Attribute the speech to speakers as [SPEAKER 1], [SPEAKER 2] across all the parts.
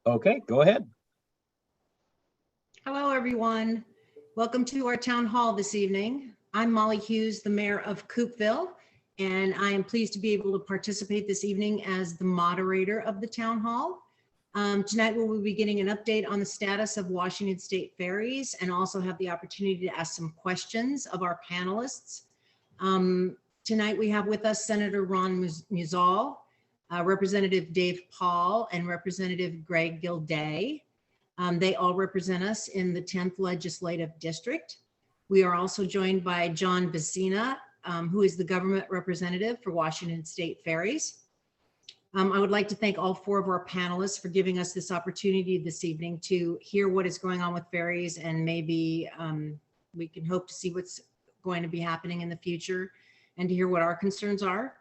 [SPEAKER 1] Okay, go ahead.
[SPEAKER 2] Hello, everyone. Welcome to our town hall this evening. I'm Molly Hughes, the mayor of Coopeville, and I am pleased to be able to participate this evening as the moderator of the town hall. Tonight, we will be getting an update on the status of Washington State Ferries and also have the opportunity to ask some questions of our panelists. Tonight, we have with us Senator Ron Muzal, Representative Dave Paul, and Representative Greg Gilday. They all represent us in the 10th Legislative District. We are also joined by John Vezina, who is the government representative for Washington State Ferries. I would like to thank all four of our panelists for giving us this opportunity this evening to hear what is going on with ferries, and maybe we can hope to see what's going to be happening in the future and to hear what our concerns are.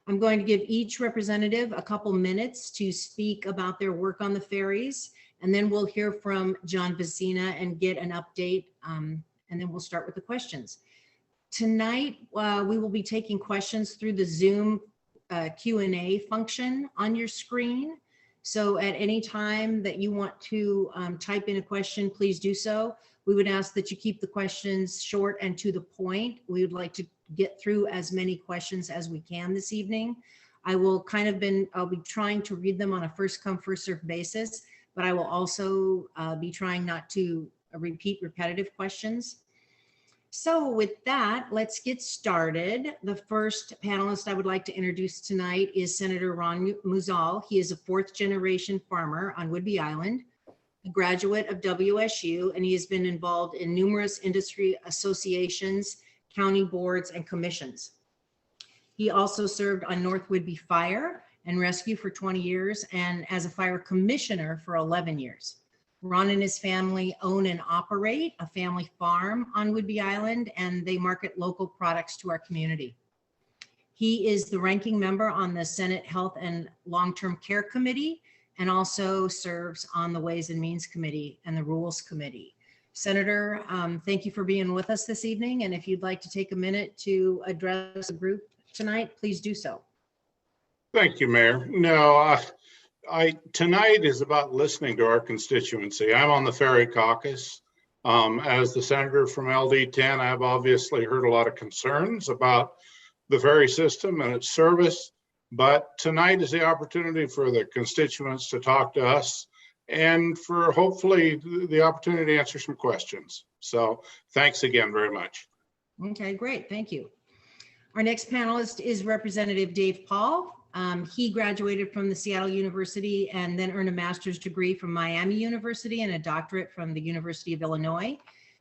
[SPEAKER 2] I'm going to give each representative a couple minutes to speak about their work on the ferries, and then we'll hear from John Vezina and get an update, and then we'll start with the questions. Tonight, we will be taking questions through the Zoom Q&A function on your screen. So at any time that you want to type in a question, please do so. We would ask that you keep the questions short and to the point. We would like to get through as many questions as we can this evening. I'll be trying to read them on a first come, first served basis, but I will also be trying not to repeat repetitive questions. So with that, let's get started. The first panelist I would like to introduce tonight is Senator Ron Muzal. He is a fourth generation farmer on Whidbey Island, a graduate of WSU, and he has been involved in numerous industry associations, county boards, and commissions. He also served on North Whidbey Fire and Rescue for 20 years and as a fire commissioner for 11 years. Ron and his family own and operate a family farm on Whidbey Island, and they market local products to our community. He is the ranking member on the Senate Health and Long-Term Care Committee and also serves on the Ways and Means Committee and the Rules Committee. Senator, thank you for being with us this evening, and if you'd like to take a minute to address the group tonight, please do so.
[SPEAKER 3] Thank you, Mayor. No, tonight is about listening to our constituency. I'm on the Ferry caucus. As the senator from LD10, I've obviously heard a lot of concerns about the ferry system and its service, but tonight is the opportunity for the constituents to talk to us and for hopefully the opportunity to answer some questions. So thanks again very much.
[SPEAKER 2] Okay, great, thank you. Our next panelist is Representative Dave Paul. He graduated from the Seattle University and then earned a master's degree from Miami University and a doctorate from the University of Illinois.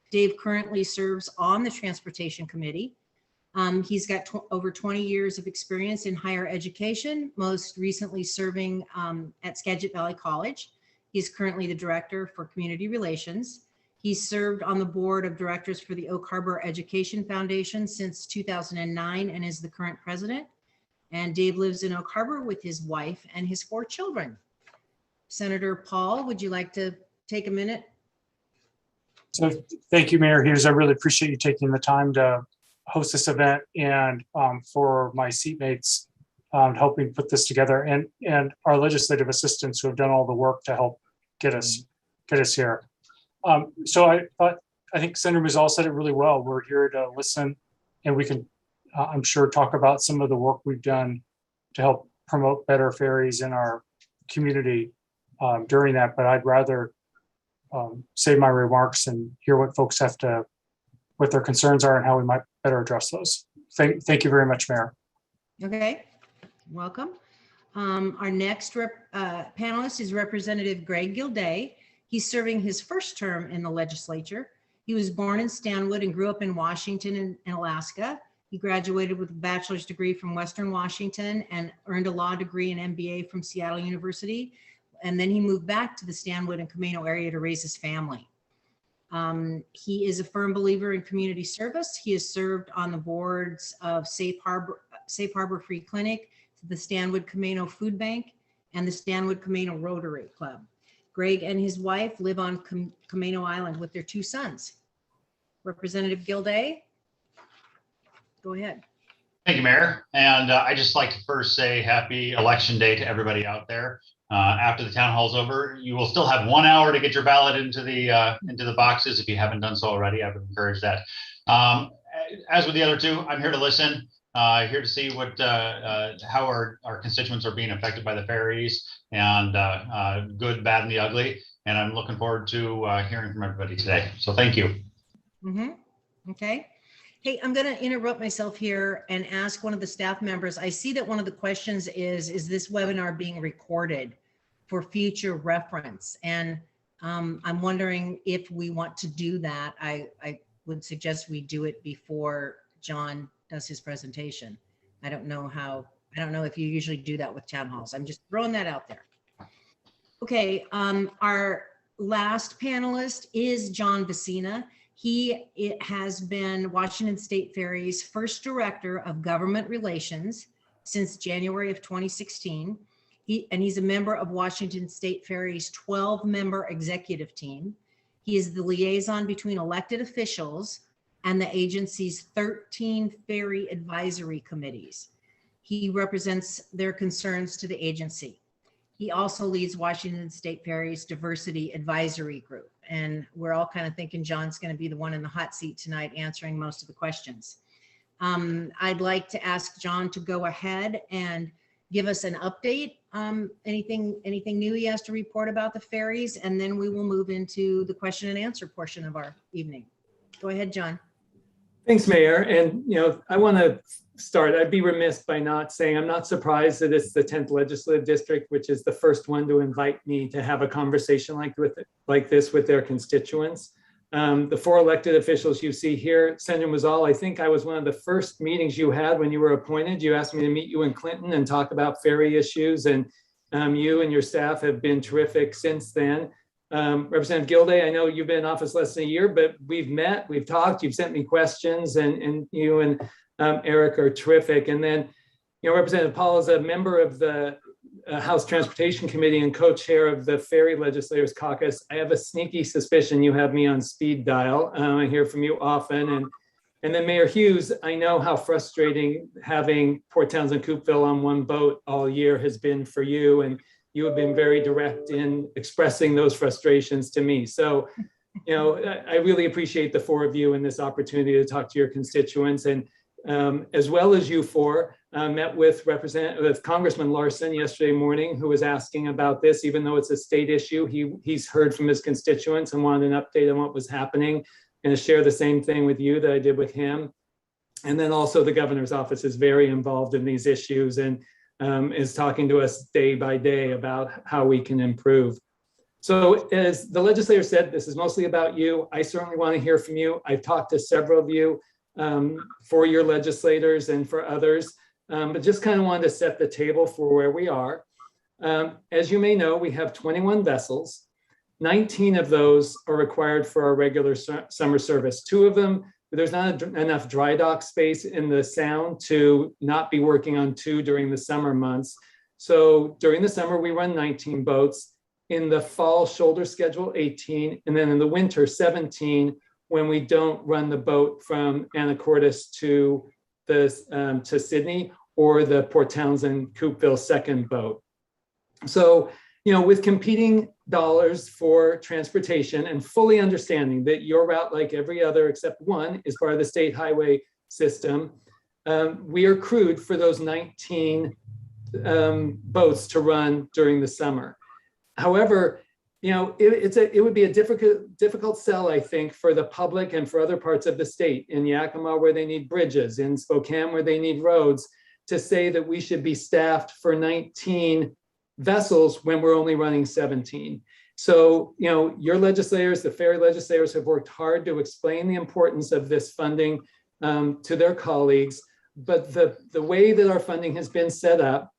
[SPEAKER 2] Dave currently serves on the Transportation Committee. He's got over 20 years of experience in higher education, most recently serving at Skagit Valley College. He's currently the director for community relations. He's served on the board of directors for the Oak Harbor Education Foundation since 2009 and is the current president. And Dave lives in Oak Harbor with his wife and his 4 children. Senator Paul, would you like to take a minute?
[SPEAKER 4] So thank you, Mayor Hughes. I really appreciate you taking the time to host this event and for my seatmates helping put this together and our legislative assistants who have done all the work to help get us here. So I think Senator Muzzall said it really well. We're here to listen, and we can I'm sure talk about some of the work we've done to help promote better ferries in our community during that, but I'd rather save my remarks and hear what folks what their concerns are and how we might better address those. Thank you very much, Mayor.
[SPEAKER 2] Okay, welcome. Our next panelist is Representative Greg Gilday. He's serving his first term in the legislature. He was born in Stanwood and grew up in Washington and Alaska. He graduated with a bachelor's degree from Western Washington and earned a law degree and MBA from Seattle University. And then he moved back to the Stanwood and Camino area to raise his family. He is a firm believer in community service. He has served on the boards of Safe Harbor Free Clinic, the Stanwood Camino Food Bank, and the Stanwood Camino Rotary Club. Greg and his wife live on Camino Island with their 2 sons. Representative Gilday, go ahead.
[SPEAKER 1] Thank you, Mayor. And I just like to first say happy election day to everybody out there. After the town hall's over, you will still have 1 hour to get your ballot into the boxes if you haven't done so already. I would encourage that. As with the other two, I'm here to listen, here to see what how our constituents are being affected by the ferries, and good, bad, and the ugly. And I'm looking forward to hearing from everybody today. So thank you.
[SPEAKER 2] Okay. Hey, I'm going to interrupt myself here and ask one of the staff members. I see that one of the questions is this webinar being recorded for future reference? And I'm wondering if we want to do that. I would suggest we do it before John does his presentation. I don't know if you usually do that with town halls. I'm just throwing that out there. Okay, our last panelist is John Vezina. He has been Washington State Ferries' first director of government relations since January of 2016. He's a member of Washington State Ferries' 12-member executive team. He is the liaison between elected officials and the agency's 13 ferry advisory committees. He represents their concerns to the agency. He also leads Washington State Ferries Diversity Advisory Group. And we're all kind of thinking John's going to be the one in the hot seat tonight answering most of the questions. I'd like to ask John to go ahead and give us an update. Anything new he has to report about the ferries, and then we will move into the question and answer portion of our evening. Go ahead, John.
[SPEAKER 5] Thanks, Mayor. And, I want to start. I'd be remiss by not saying I'm not surprised that it's the 10th Legislative District, which is the first one to invite me to have a conversation like this with their constituents. The 4 elected officials you see here, Senator Muzzall, I think I was one of the first meetings you had when you were appointed. You asked me to meet you in Clinton and talk about ferry issues, and you and your staff have been terrific since then. Representative Gilday, I know you've been in office less than a year, but we've met, we've talked, you've sent me questions, and you and Eric are terrific. And then, Representative Paul is a member of the House Transportation Committee and co-chair of the Ferry Legislators Caucus. I have a sneaky suspicion you have me on speed dial. I hear from you often. And then Mayor Hughes, I know how frustrating having Port Townsend Coopeville on one boat all year has been for you. And you have been very direct in expressing those frustrations to me. So, I really appreciate the 4 of you and this opportunity to talk to your constituents. And as well as you 4, met with Congressman Larson yesterday morning, who was asking about this, even though it's a state issue. He's heard from his constituents and wanted an update on what was happening, and to share the same thing with you that I did with him. And then also the governor's office is very involved in these issues and is talking to us day by day about how we can improve. So as the legislator said, this is mostly about you. I certainly want to hear from you. I've talked to several of you for your legislators and for others, but just kind of wanted to set the table for where we are. As you may know, we have 21 vessels. 19 of those are required for our regular summer service. 2 of them, there's not enough dry dock space in the Sound to not be working on 2 during the summer months. So during the summer, we run 19 boats. In the fall shoulder schedule, 18, and then in the winter, 17, when we don't run the boat from Anacortes to Sydney, or the Port Townsend Coupeville second boat. So, with competing dollars for transportation and fully understanding that your route, like every other except one, is part of the state highway system, we are crewed for those 19 boats to run during the summer. However, it would be a difficult sell, I think, for the public and for other parts of the state, in Yakima where they need bridges, in Spokane where they need roads, to say that we should be staffed for 19 vessels when we're only running 17. So, your legislators, the ferry legislators, have worked hard to explain the importance of this funding to their colleagues. But the way that our funding has been set up,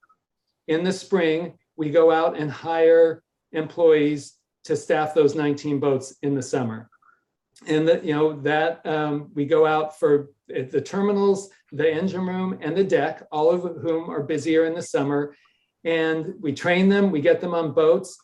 [SPEAKER 5] in the spring, we go out and hire employees to staff those 19 boats in the summer. And we go out for the terminals, the engine room, and the deck, all of whom are busier in the summer. And we train them, we get them on boats.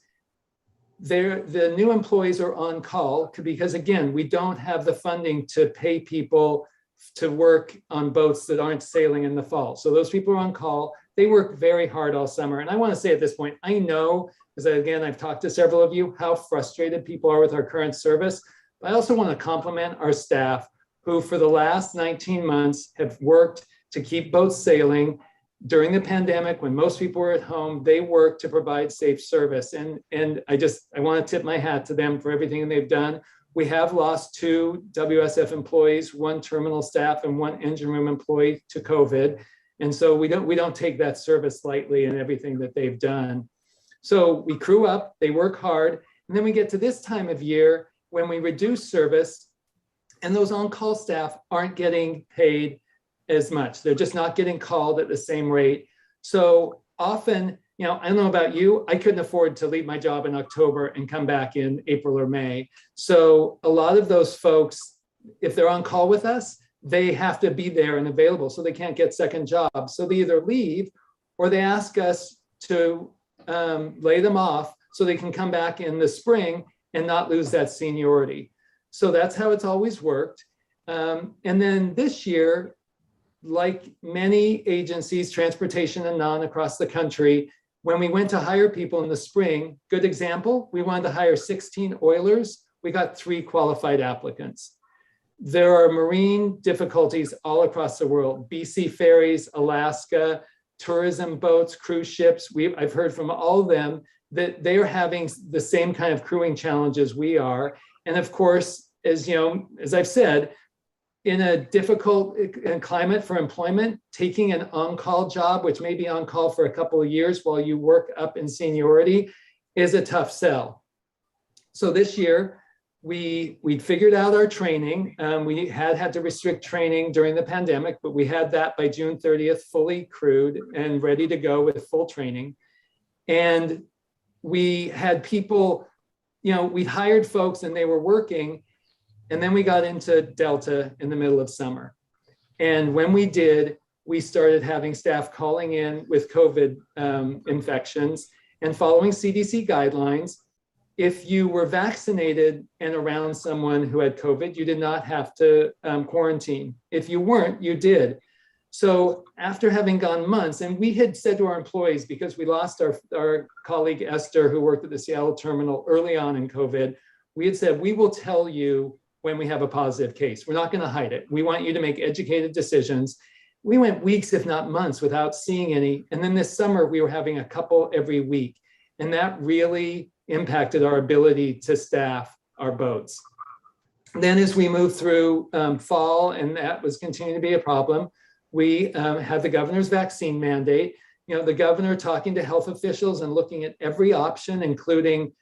[SPEAKER 5] The new employees are on call because, again, we don't have the funding to pay people to work on boats that aren't sailing in the fall. So those people are on call. They work very hard all summer. And I want to say at this point, I know, because again, I've talked to several of you, how frustrated people are with our current service. But I also want to compliment our staff who for the last 19 months have worked to keep boats sailing. During the pandemic, when most people were at home, they worked to provide safe service. And I want to tip my hat to them for everything they've done. We have lost 2 WSF employees, 1 terminal staff and 1 engine room employee to COVID. And so we don't take that service lightly and everything that they've done. So we crew up, they work hard. And then we get to this time of year when we reduce service and those on-call staff aren't getting paid as much. They're just not getting called at the same rate. So often, I don't know about you, I couldn't afford to leave my job in October and come back in April or May. So a lot of those folks, if they're on call with us, they have to be there and available, so they can't get second jobs. So they either leave or they ask us to lay them off so they can come back in the spring and not lose that seniority. So that's how it's always worked. And then this year, like many agencies, transportation and non across the country, when we went to hire people in the spring, good example, we wanted to hire 16 oilers. We got 3 qualified applicants. There are marine difficulties all across the world, BC ferries, Alaska, tourism boats, cruise ships. I've heard from all of them that they are having the same kind of crewing challenges we are. And of course, as I've said, in a difficult climate for employment, taking an on-call job, which may be on call for a couple of years while you work up in seniority, is a tough sell. So this year, we figured out our training. We had to restrict training during the pandemic, but we had that by June 30th, fully crewed and ready to go with full training. And we had people, we hired folks and they were working. And then we got into Delta in the middle of summer. And when we did, we started having staff calling in with COVID infections and following CDC guidelines. If you were vaccinated and around someone who had COVID, you did not have to quarantine. If you weren't, you did. So after having gone months, and we had said to our employees, because we lost our colleague Esther, who worked at the Seattle terminal early on in COVID, we had said, we will tell you when we have a positive case. We're not going to hide it. We want you to make educated decisions. We went weeks, if not months, without seeing any. And then this summer, we were having a couple every week. And that really impacted our ability to staff our boats. Then as we moved through fall, and that was continuing to be a problem, we had the governor's vaccine mandate. The governor talking to health officials and looking at every option, including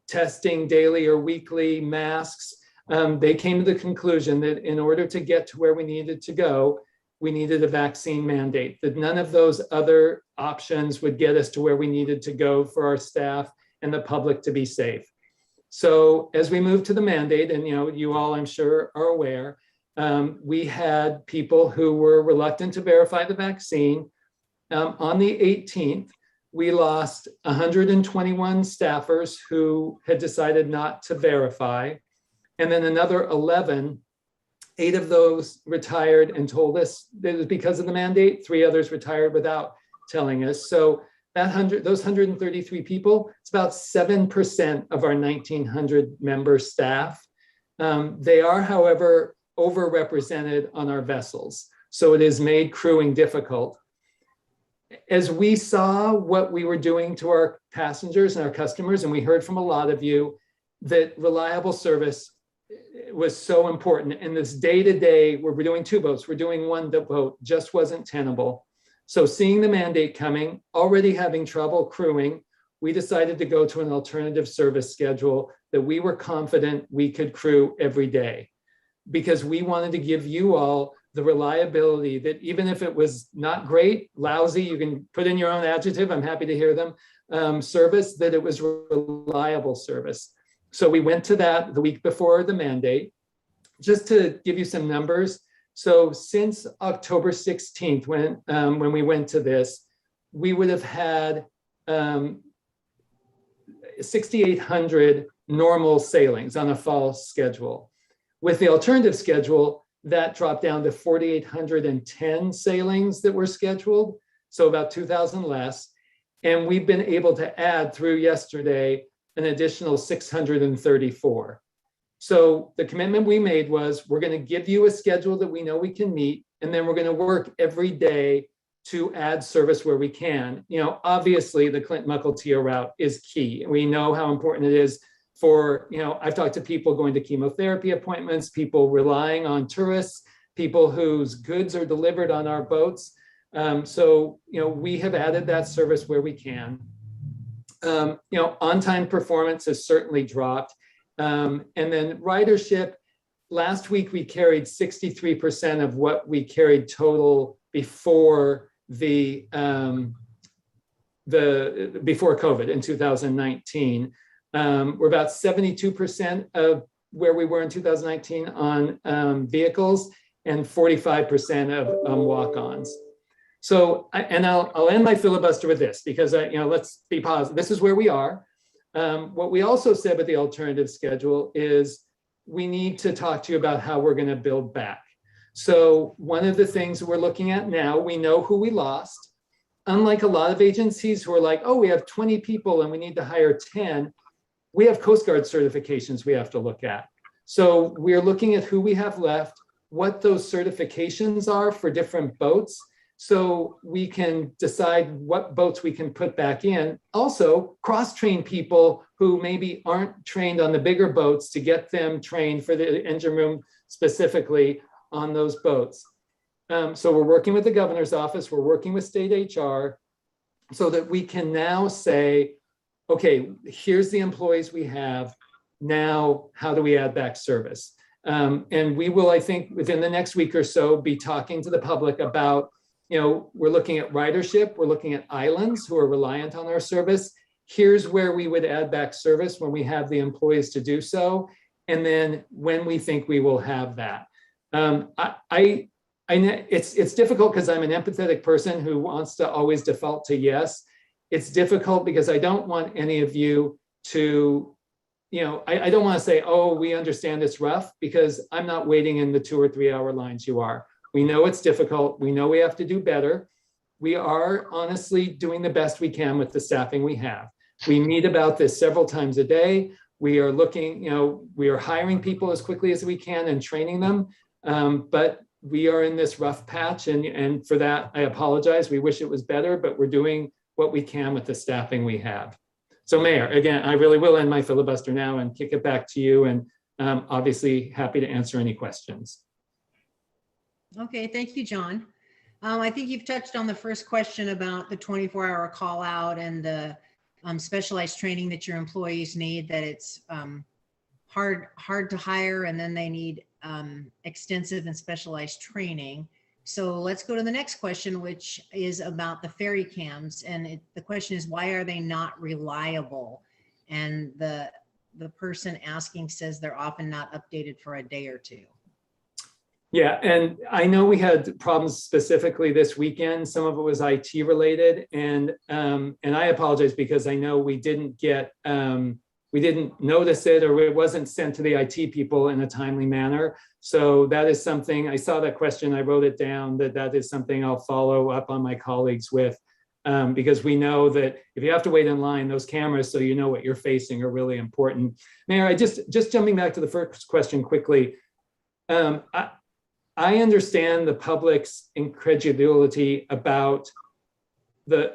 [SPEAKER 5] testing daily or weekly, masks. They came to the conclusion that in order to get to where we needed to go, we needed a vaccine mandate, that none of those other options would get us to where we needed to go for our staff and the public to be safe. So as we moved to the mandate, and you all, I'm sure, are aware, we had people who were reluctant to verify the vaccine. On the 18th, we lost 121 staffers who had decided not to verify. And then another 11, 8 of those retired and told us that it was because of the mandate. 3 others retired without telling us. So those 133 people, it's about 7% of our 1,900 member staff. They are, however, overrepresented on our vessels. So it has made crewing difficult. As we saw what we were doing to our passengers and our customers, and we heard from a lot of you that reliable service was so important. And this day-to-day, we're doing 2 boats, we're doing 1 boat, just wasn't tenable. So seeing the mandate coming, already having trouble crewing, we decided to go to an alternative service schedule that we were confident we could crew every day, because we wanted to give you all the reliability that even if it was not great, lousy, you can put in your own adjective, I'm happy to hear them, service, that it was reliable service. So we went to that the week before the mandate. Just to give you some numbers, so since October 16th, when we went to this, we would have had 6,800 normal sailings on a fall schedule. With the alternative schedule, that dropped down to 4,810 sailings that were scheduled, so about 2,000 less. And we've been able to add through yesterday an additional 634. So the commitment we made was we're going to give you a schedule that we know we can meet, and then we're going to work every day to add service where we can. You know, obviously the Clinton-Mukilteo route is key. We know how important it is for, you know, I've talked to people going to chemotherapy appointments, people relying on tourists, people whose goods are delivered on our boats. So, you know, we have added that service where we can. You know, on-time performance has certainly dropped. And then ridership, last week we carried 63% of what we carried total before before COVID in 2019. We're about 72% of where we were in 2019 on vehicles and 45% of walk-ons. So, I'll end my filibuster with this because you know, let's be positive. This is where we are. What we also said with the alternative schedule is we need to talk to you about how we're going to build back. So one of the things we're looking at now, we know who we lost. Unlike a lot of agencies who are like, oh, we have 20 people and we need to hire 10, we have Coast Guard certifications we have to look at. So we're looking at who we have left, what those certifications are for different boats, so we can decide what boats we can put back in. Also, cross-train people who maybe aren't trained on the bigger boats to get them trained for the engine room specifically on those boats. So we're working with the governor's office, we're working with state HR so that we can now say, okay, here's the employees we have. Now, how do we add back service? And we will, I think, within the next week or so, be talking to the public about, you know, we're looking at ridership, we're looking at islands who are reliant on our service. Here's where we would add back service when we have the employees to do so. And then when we think we will have that. It's difficult because I'm an empathetic person who wants to always default to yes. It's difficult because I don't want any of you to, you know, I don't want to say, oh, we understand it's rough, because I'm not waiting in the 2 or 3 hour lines you are. We know it's difficult. We know we have to do better. We are honestly doing the best we can with the staffing we have. We meet about this several times a day. We are looking, you know, we are hiring people as quickly as we can and training them. But we are in this rough patch, and for that, I apologize. We wish it was better, but we're doing what we can with the staffing we have. So Mayor, again, I really will end my filibuster now and kick it back to you, and obviously happy to answer any questions.
[SPEAKER 2] Okay, thank you, John. I think you've touched on the first question about the 24-hour call out and the specialized training that your employees need, that it's hard to hire, and then they need extensive and specialized training. So let's go to the next question, which is about the ferry cams. And the question is, why are they not reliable? And the person asking says they're often not updated for a day or two.
[SPEAKER 5] Yeah, and I know we had problems specifically this weekend. Some of it was IT related, and I apologize because I know we didn't notice it, or it wasn't sent to the IT people in a timely manner. So that is something, I saw that question, I wrote it down, that is something I'll follow up on my colleagues with, because we know that if you have to wait in line, those cameras, so you know what you're facing, are really important. Mayor, I just jumping back to the first question quickly. I understand the public's incredulity about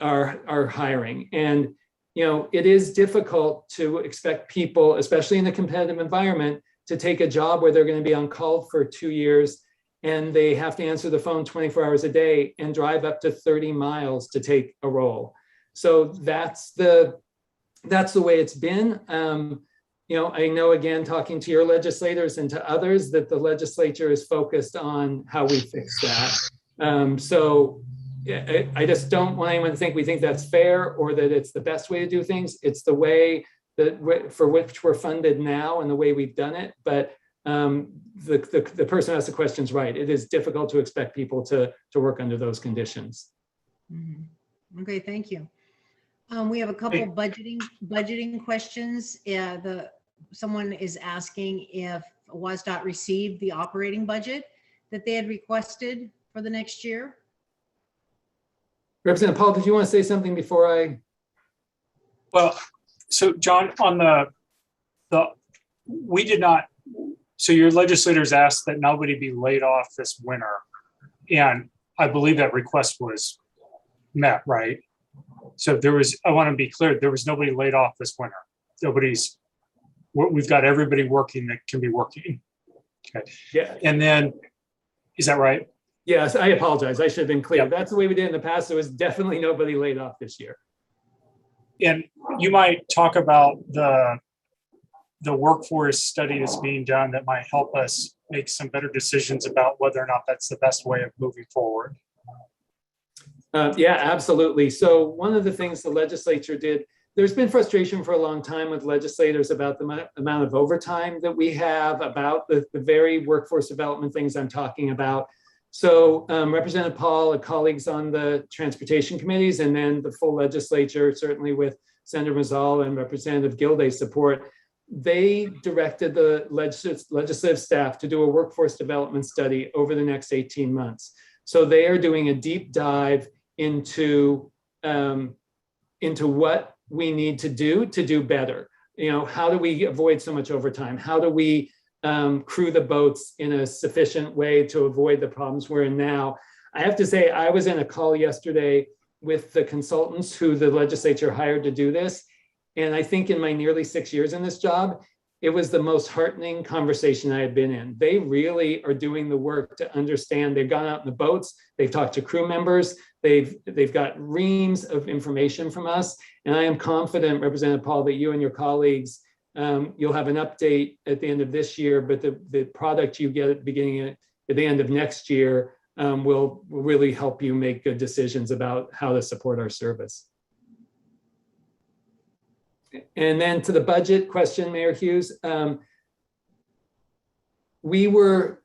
[SPEAKER 5] our hiring, and you know, it is difficult to expect people, especially in a competitive environment, to take a job where they're going to be on call for 2 years and they have to answer the phone 24 hours a day and drive up to 30 miles to take a role. So that's the way it's been. You know, I know, again, talking to your legislators and to others, that the legislature is focused on how we fix that. So I just don't want anyone to think we think that's fair or that it's the best way to do things. It's the way that for which we're funded now and the way we've done it. But the person who asked the question is right. It is difficult to expect people to work under those conditions.
[SPEAKER 2] Mm-hmm. Okay, thank you. We have a couple budgeting questions. Someone is asking if WSDOT received the operating budget. that they had requested for the next year?
[SPEAKER 5] Representative Paul, did you want to say something before I?
[SPEAKER 4] Well, so John, on we did not, so your legislators asked that nobody be laid off this winter. And I believe that request was met, right? So I want to be clear, there was nobody laid off this winter. We've got everybody working that can be working. Okay.
[SPEAKER 5] Yeah.
[SPEAKER 4] And then, is that right?
[SPEAKER 5] Yes, I apologize. I should have been clear.
[SPEAKER 4] Yep.
[SPEAKER 5] That's the way we did in the past. There was definitely nobody laid off this year.
[SPEAKER 4] And you might talk about the workforce study that's being done that might help us make some better decisions about whether or not that's the best way of moving forward.
[SPEAKER 5] Yeah, absolutely. So one of the things the legislature did, there's been frustration for a long time with legislators about the amount of overtime that we have, about the very workforce development things I'm talking about. So Representative Paul and colleagues on the transportation committees, and then the full legislature, certainly with Senator Muzzal and Representative Gilday's support, they directed the legislative staff to do a workforce development study over the next 18 months. So they are doing a deep dive into what we need to do better. You know, how do we avoid so much overtime? How do we crew the boats in a sufficient way to avoid the problems we're in now? I have to say, I was in a call yesterday with the consultants who the legislature hired to do this. And I think in my nearly 6 years in this job, it was the most heartening conversation I had been in. They really are doing the work to understand. They've gone out in the boats, they've talked to crew members, they've got reams of information from us. And I am confident, Representative Paul, that you and your colleagues, you'll have an update at the end of this year, but the product you get at the end of next year will really help you make good decisions about how to support our service. And then to the budget question, Mayor Hughes, we were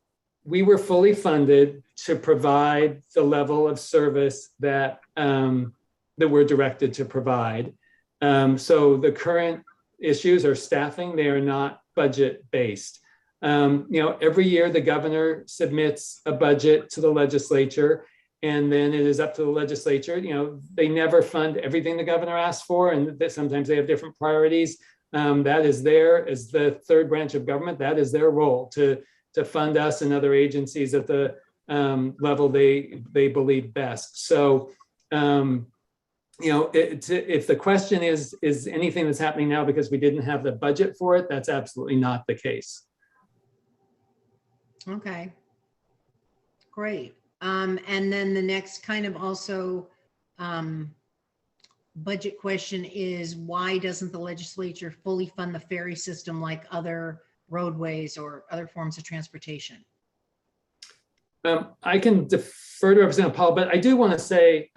[SPEAKER 5] fully funded to provide the level of service that we're directed to provide. So the current issues are staffing; they are not budget based. You know, every year the governor submits a budget to the legislature, and then it is up to the legislature. You know, they never fund everything the governor asks for, and that sometimes they have different priorities. That is as the third branch of government, that is their role to fund us and other agencies at the level they believe best. So, you know, if the question is anything that's happening now because we didn't have the budget for it, that's absolutely not the case.
[SPEAKER 2] Okay, great. And then the next kind of also budget question is, why doesn't the legislature fully fund the ferry system like other roadways or other forms of transportation?
[SPEAKER 5] I can defer to Representative Paul, but I do want to say,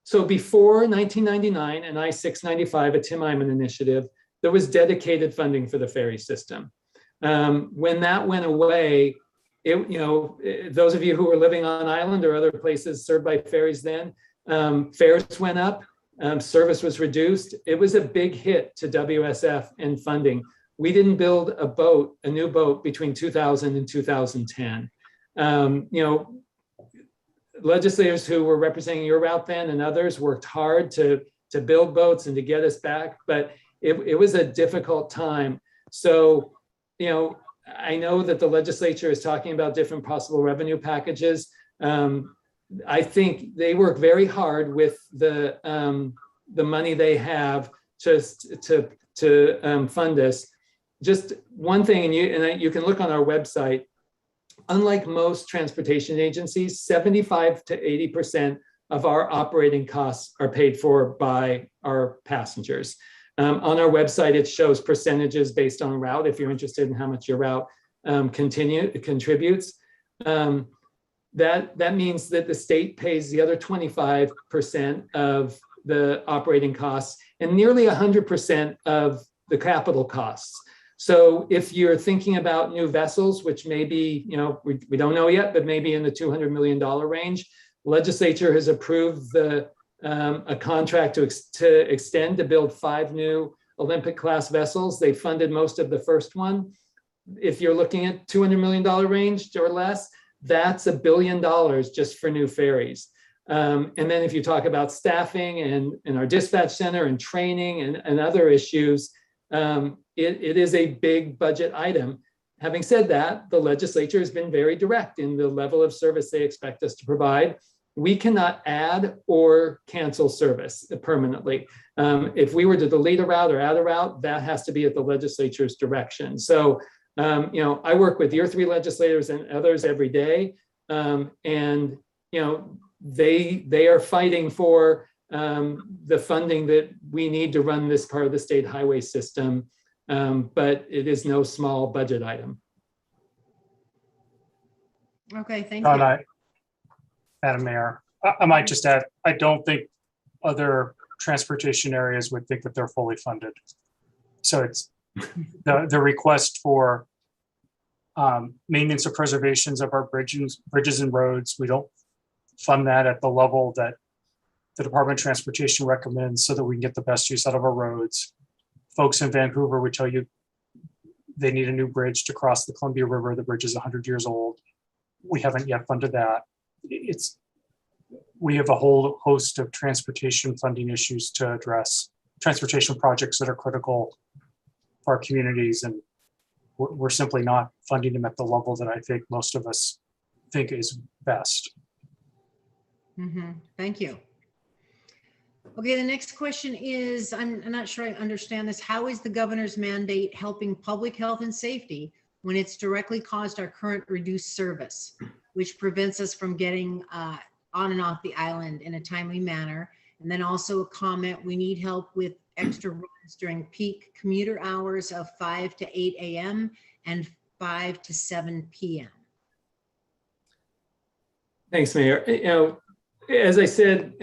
[SPEAKER 5] so before 1999 and I-695, a Tim Eyman initiative, there was dedicated funding for the ferry system. When that went away, you know, those of you who were living on island or other places served by ferries then, fares went up, service was reduced. It was a big hit to WSF and funding. We didn't build a new boat between 2000 and 2010. You know, legislators who were representing your route then and others worked hard to build boats and to get us back, but it was a difficult time. So, you know, I know that the legislature is talking about different possible revenue packages. I think they work very hard with the money they have just to fund us. Just one thing, and you can look on our website. Unlike most transportation agencies, 75 to 80% of our operating costs are paid for by our passengers. On our website, it shows percentages based on route, if you're interested in how much your route contributes. That means that the state pays the other 25% of the operating costs and nearly 100% of the capital costs. So if you're thinking about new vessels, which may be, you know, we don't know yet, but maybe in the $200 million range, legislature has approved a contract to extend to build 5 new Olympic class vessels. They funded most of the first one. If you're looking at $200 million range or less, that's $1 billion just for new ferries. And then if you talk about staffing and our dispatch center and training and other issues, it is a big budget item. Having said that, the legislature has been very direct in the level of service they expect us to provide. We cannot add or cancel service permanently. If we were to delete a route or add a route, that has to be at the legislature's direction. So, I work with your 3 legislators and others every day, and they are fighting for the funding that we need to run this part of the state highway system, but it is no small budget item.
[SPEAKER 2] Okay, thank
[SPEAKER 4] John,
[SPEAKER 2] you.
[SPEAKER 4] Madam Mayor, I might just add, I don't think other transportation areas would think that they're fully funded. So it's the request for maintenance or preservations of our bridges and roads. We don't fund that at the level that the Department of Transportation recommends so that we can get the best use out of our roads. Folks in Vancouver would tell you they need a new bridge to cross the Columbia River. The bridge is 100 years old. We haven't yet funded that. We have a whole host of transportation funding issues to address, transportation projects that are critical for our communities, and we're simply not funding them at the level that I think most of us think is best.
[SPEAKER 2] Thank you. Okay, the next question is, I'm not sure I understand this. How is the governor's mandate helping public health and safety when it's directly caused our current reduced service, which prevents us from getting on and off the island in a timely manner? And then also a comment, we need help with extra runs during peak commuter hours of 5 to 8 a.m. and 5 to 7 p.m.
[SPEAKER 5] Thanks, Mayor. As I said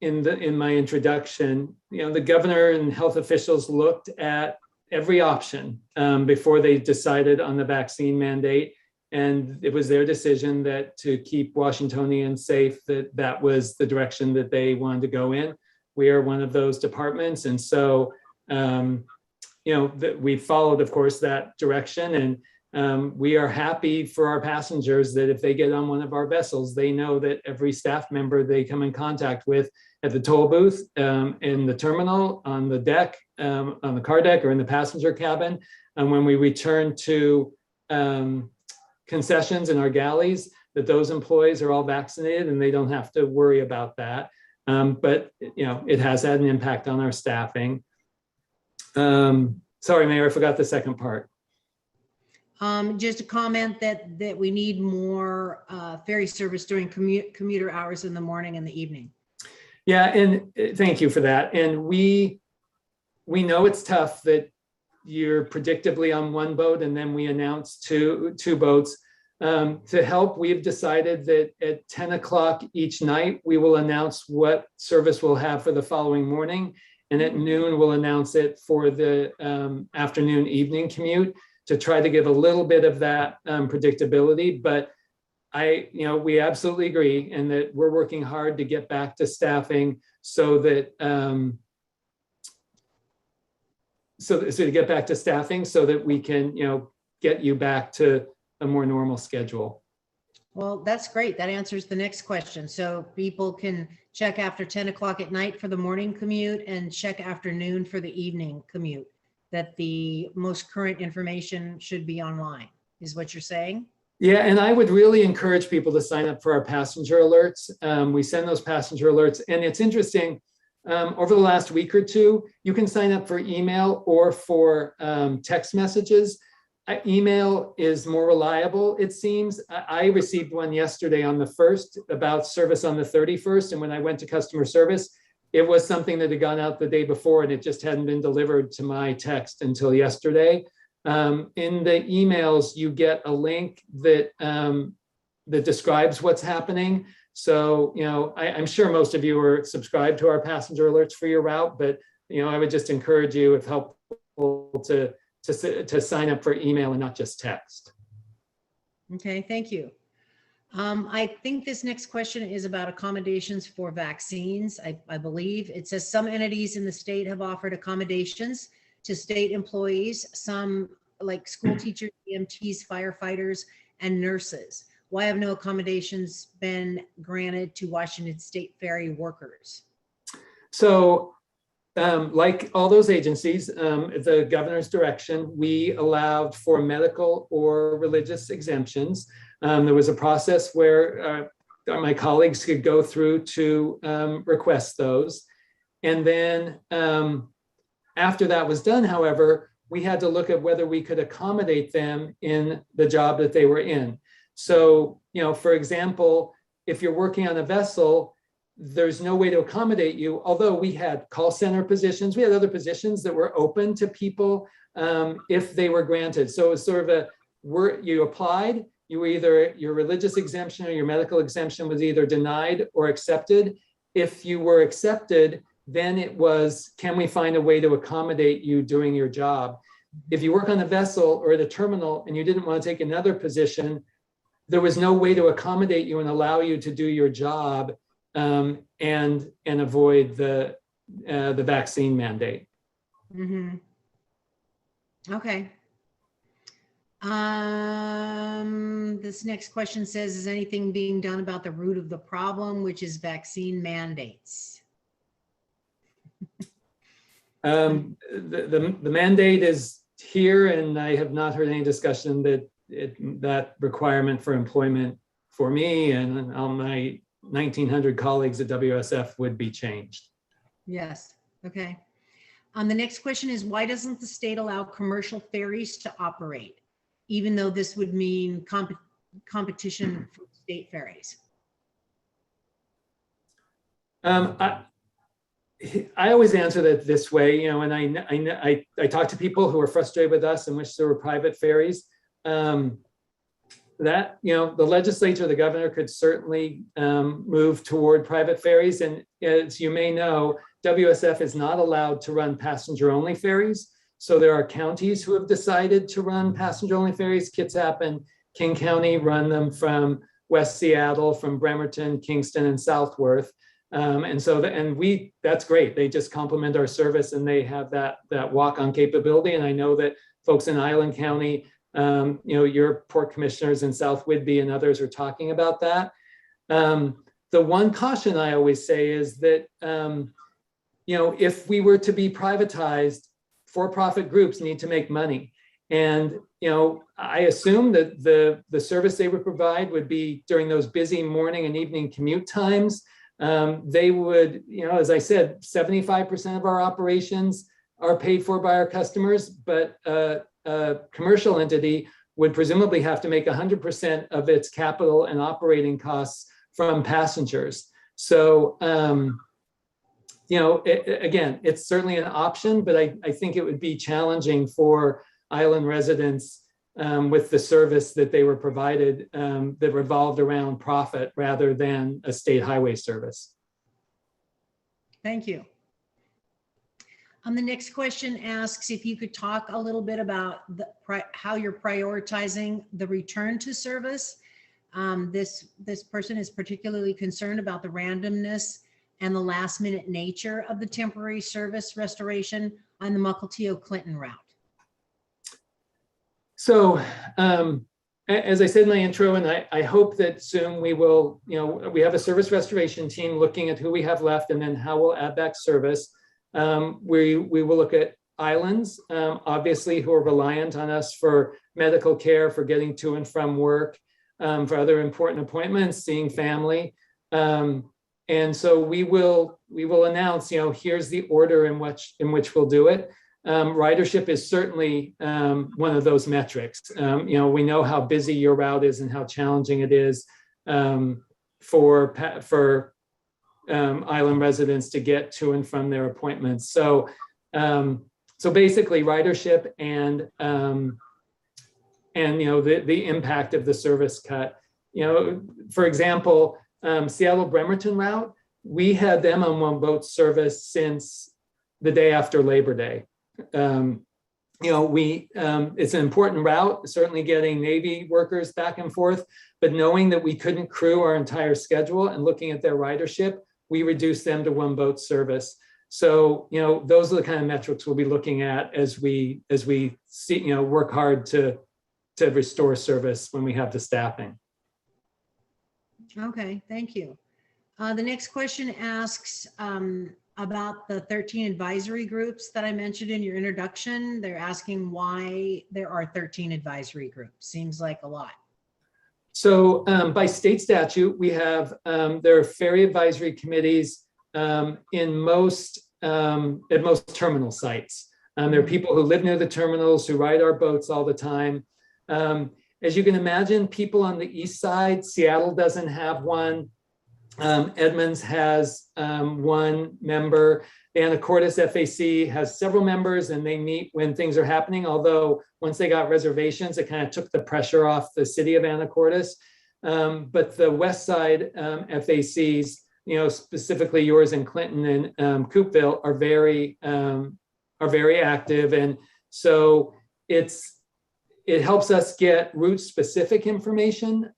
[SPEAKER 5] in my introduction, the governor and health officials looked at every option before they decided on the vaccine mandate. And it was their decision that to keep Washingtonians safe, that was the direction that they wanted to go in. We are one of those departments. And so, we followed, of course, that direction. And we are happy for our passengers that if they get on one of our vessels, they know that every staff member they come in contact with at the toll booth, in the terminal, on the deck, on the car deck, or in the passenger cabin, and when we return to concessions in our galleys, that those employees are all vaccinated and they don't have to worry about that. But it has had an impact on our staffing. Sorry, Mayor, I forgot the second part.
[SPEAKER 2] Just a comment that we need more ferry service during commuter hours in the morning and the evening.
[SPEAKER 5] Yeah, and thank you for that. And we know it's tough that you're predictably on one boat and then we announce two boats. To help, we've decided that at 10 o'clock each night, we will announce what service we'll have for the following morning. And at noon, we'll announce it for the afternoon evening commute to try to give a little bit of that predictability. But we absolutely agree, and that we're working hard to get back to staffing so that to get back to staffing so that we can get you back to a more normal schedule.
[SPEAKER 2] Well, that's great. That answers the next question. So people can check after 10 o'clock at night for the morning commute and check after noon for the evening commute, that the most current information should be online, is what you're saying?
[SPEAKER 5] Yeah, and I would really encourage people to sign up for our passenger alerts. We send those passenger alerts, and it's interesting, over the last week or two, you can sign up for email or for text messages. Email is more reliable, it seems. I received one yesterday on the 1st about service on the 31st, and when I went to customer service, it was something that had gone out the day before, and it just hadn't been delivered to my text until yesterday. In the emails, you get a link that describes what's happening. So, I'm sure most of you are subscribed to our passenger alerts for your route, but I would just encourage you, if helpful, to sign up for email and not just text.
[SPEAKER 2] Okay, thank you. I think this next question is about accommodations for vaccines. I believe it says some entities in the state have offered accommodations to state employees, some like school teachers, EMTs, firefighters, and nurses. why have no accommodations been granted to Washington State Ferry workers?
[SPEAKER 5] So like all those agencies, at the governor's direction, we allowed for medical or religious exemptions. There was a process where my colleagues could go through to request those. And then after that was done, however, we had to look at whether we could accommodate them in the job that they were in. So, you know, for example, if you're working on a vessel, there's no way to accommodate you, although we had call center positions, we had other positions that were open to people if they were granted. So it was sort of you applied, you were either your religious exemption or your medical exemption was either denied or accepted. If you were accepted, then it was, can we find a way to accommodate you doing your job? If you work on a vessel or at a terminal and you didn't want to take another position, there was no way to accommodate you and allow you to do your job and avoid the vaccine mandate.
[SPEAKER 2] Mm-hmm. Okay. This next question says, is anything being done about the root of the problem, which is vaccine mandates?
[SPEAKER 5] The mandate is here, and I have not heard any discussion that that requirement for employment for me and all my 1,900 colleagues at WSF would be changed.
[SPEAKER 2] Yes. Okay. The next question is, why doesn't the state allow commercial ferries to operate, even though this would mean competition for state ferries?
[SPEAKER 5] I always answer that this way, you know, and I talk to people who are frustrated with us and wish there were private ferries. That, you know, the legislature, the governor could certainly move toward private ferries. And as you may know, WSF is not allowed to run passenger only ferries. So there are counties who have decided to run passenger only ferries. Kitsap and King County run them from West Seattle, from Bremerton, Kingston, and Southworth. And so, that's great. They just complement our service and they have that walk-on capability. And I know that folks in Island County, you know, your port commissioners in South Whidbey and others are talking about that. The one caution I always say is that, you know, if we were to be privatized, for-profit groups need to make money. And, you know, I assume that the service they would provide would be during those busy morning and evening commute times. They would, you know, as I said, 75% of our operations are paid for by our customers, but a commercial entity would presumably have to make 100% of its capital and operating costs from passengers. So, you know, again, it's certainly an option, but I think it would be challenging for island residents with the service that they were provided that revolved around profit rather than a state highway service.
[SPEAKER 2] Thank you. The next question asks if you could talk a little bit about how you're prioritizing the return to service. This person is particularly concerned about the randomness and the last minute nature of the temporary service restoration on the Mukilteo-Clinton route.
[SPEAKER 5] So, as I said in my intro, and I hope that soon we will, you know, we have a service restoration team looking at who we have left and then how we'll add back service. We will look at islands, obviously, who are reliant on us for medical care, for getting to and from work, for other important appointments, seeing family. And so we will announce, you know, here's the order in which we'll do it. Ridership is certainly one of those metrics. You know, we know how busy your route is and how challenging it is for island residents to get to and from their appointments. So, so basically, ridership and you know the impact of the service cut. You know, for example, Seattle Bremerton route, we had them on one boat service since the day after Labor Day. You know, it's an important route, certainly getting Navy workers back and forth, but knowing that we couldn't crew our entire schedule and looking at their ridership, we reduced them to one boat service. So, you know, those are the kind of metrics we'll be looking at as we see, you know, work hard to restore service when we have the staffing.
[SPEAKER 2] Okay, thank you. The next question asks about the 13 advisory groups that I mentioned in your introduction. They're asking why there are 13 advisory groups. Seems like a lot.
[SPEAKER 5] So by state statute, we have, there are ferry advisory committees in most, at most terminal sites. There are people who live near the terminals, who ride our boats all the time. As you can imagine, people on the east side, Seattle doesn't have one. Edmonds has one member. The Anacortes FAC has several members, and they meet when things are happening. Although once they got reservations, it kind of took the pressure off the city of Anacortes. But the west side FACs, specifically yours in Clinton and Coopeville, are very active, and so it helps us get route specific information.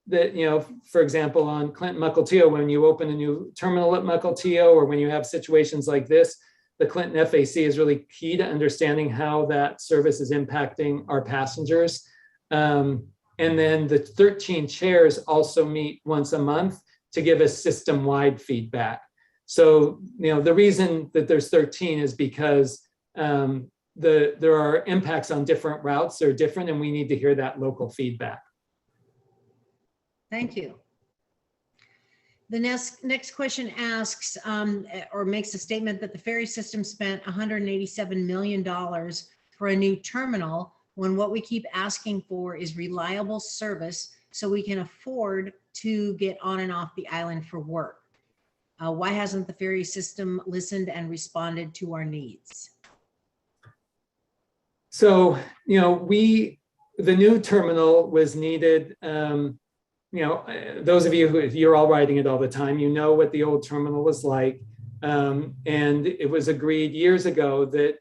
[SPEAKER 5] That, for example, on Clinton Mukilteo, when you open a new terminal at Mukilteo, or when you have situations like this, the Clinton FAC is really key to understanding how that service is impacting our passengers. And then the 13 chairs also meet once a month to give us system-wide feedback. So, the reason that there's 13 is because there are impacts on different routes. They're different, and we need to hear that local feedback.
[SPEAKER 2] Thank you. The next question asks or makes a statement that the ferry system spent $187 million for a new terminal when what we keep asking for is reliable service so we can afford to get on and off the island for work. Why hasn't the ferry system listened and responded to our needs?
[SPEAKER 5] So, the new terminal was needed. Those of you you're all riding it all the time, what the old terminal was like. And it was agreed years ago that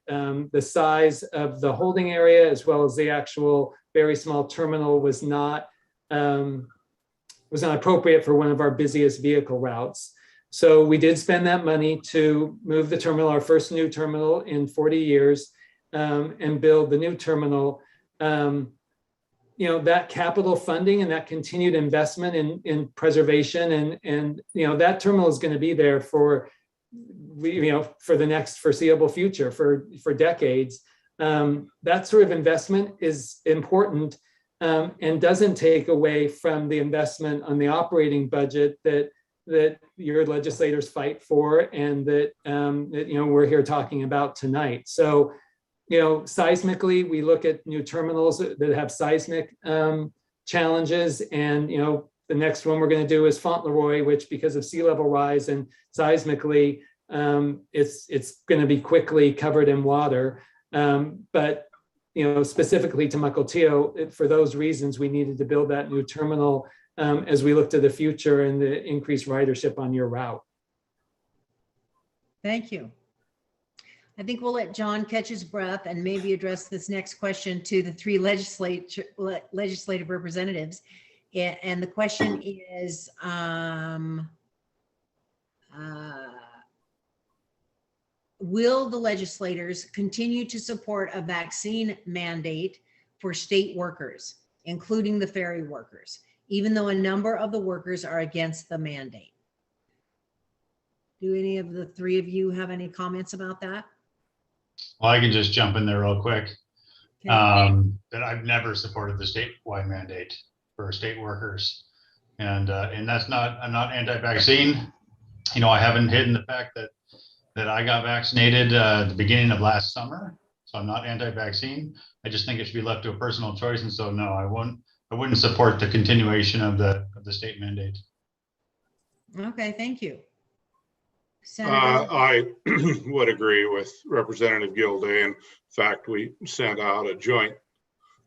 [SPEAKER 5] the size of the holding area, as well as the actual very small terminal, was not appropriate for one of our busiest vehicle routes. So we did spend that money to move the terminal, our first new terminal in 40 years, and build the new terminal. That capital funding and that continued investment in preservation and that terminal is going to be there for the next foreseeable future, for decades. That sort of investment is important and doesn't take away from the investment on the operating budget that your legislators fight for and that we're here talking about tonight. So, seismically, we look at new terminals that have seismic challenges, and the next one we're going to do is Fauntleroy, which, because of sea level rise and seismically, it's going to be quickly covered in water. But specifically to Mukilteo, for those reasons, we needed to build that new terminal as we look to the future and the increased ridership on your route.
[SPEAKER 2] Thank you. I think we'll let John catch his breath and maybe address this next question to the three legislative representatives. And the question is, will the legislators continue to support a vaccine mandate for state workers, including the ferry workers, even though a number of the workers are against the mandate? Do any of the three of you have any comments about that?
[SPEAKER 1] Well, I can just jump in there real quick.
[SPEAKER 2] Okay.
[SPEAKER 1] That I've never supported the statewide mandate for state workers, and that's not, I'm not anti-vaccine. I haven't hidden the fact that I got vaccinated at the beginning of last summer, so I'm not anti-vaccine. I just think it should be left to a personal choice, and so no, I wouldn't support the continuation of the state mandate.
[SPEAKER 2] Okay, thank you.
[SPEAKER 3] I would agree with Representative Gilday. In fact, we sent out a joint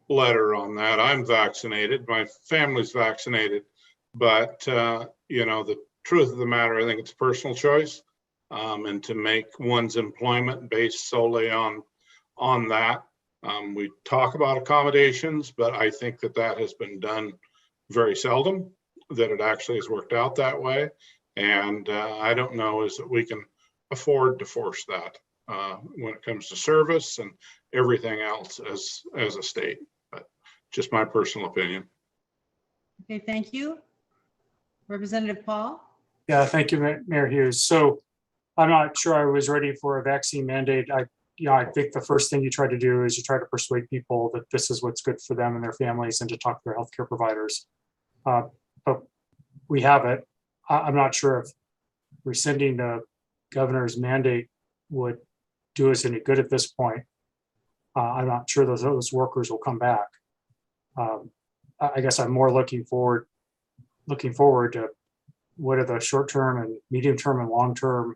[SPEAKER 3] letter on that. I'm vaccinated, my family's vaccinated, but the truth of the matter, I think it's a personal choice, and to make one's employment based solely on that. We talk about accommodations, but I think that has been done very seldom, that it actually has worked out that way. And I don't know is that we can afford to force that when it comes to service and everything else as a state, but just my personal opinion.
[SPEAKER 2] Okay, thank you. Representative Paul?
[SPEAKER 4] Yeah, thank you, Mayor Hughes. So I'm not sure I was ready for a vaccine mandate. I think the first thing you try to do is you try to persuade people that this is what's good for them and their families and to talk to their healthcare providers. But we have it. I'm not sure if rescinding the governor's mandate would do us any good at this point. I'm not sure those workers will come back. I guess I'm more looking forward to what are the short-term and medium-term and long-term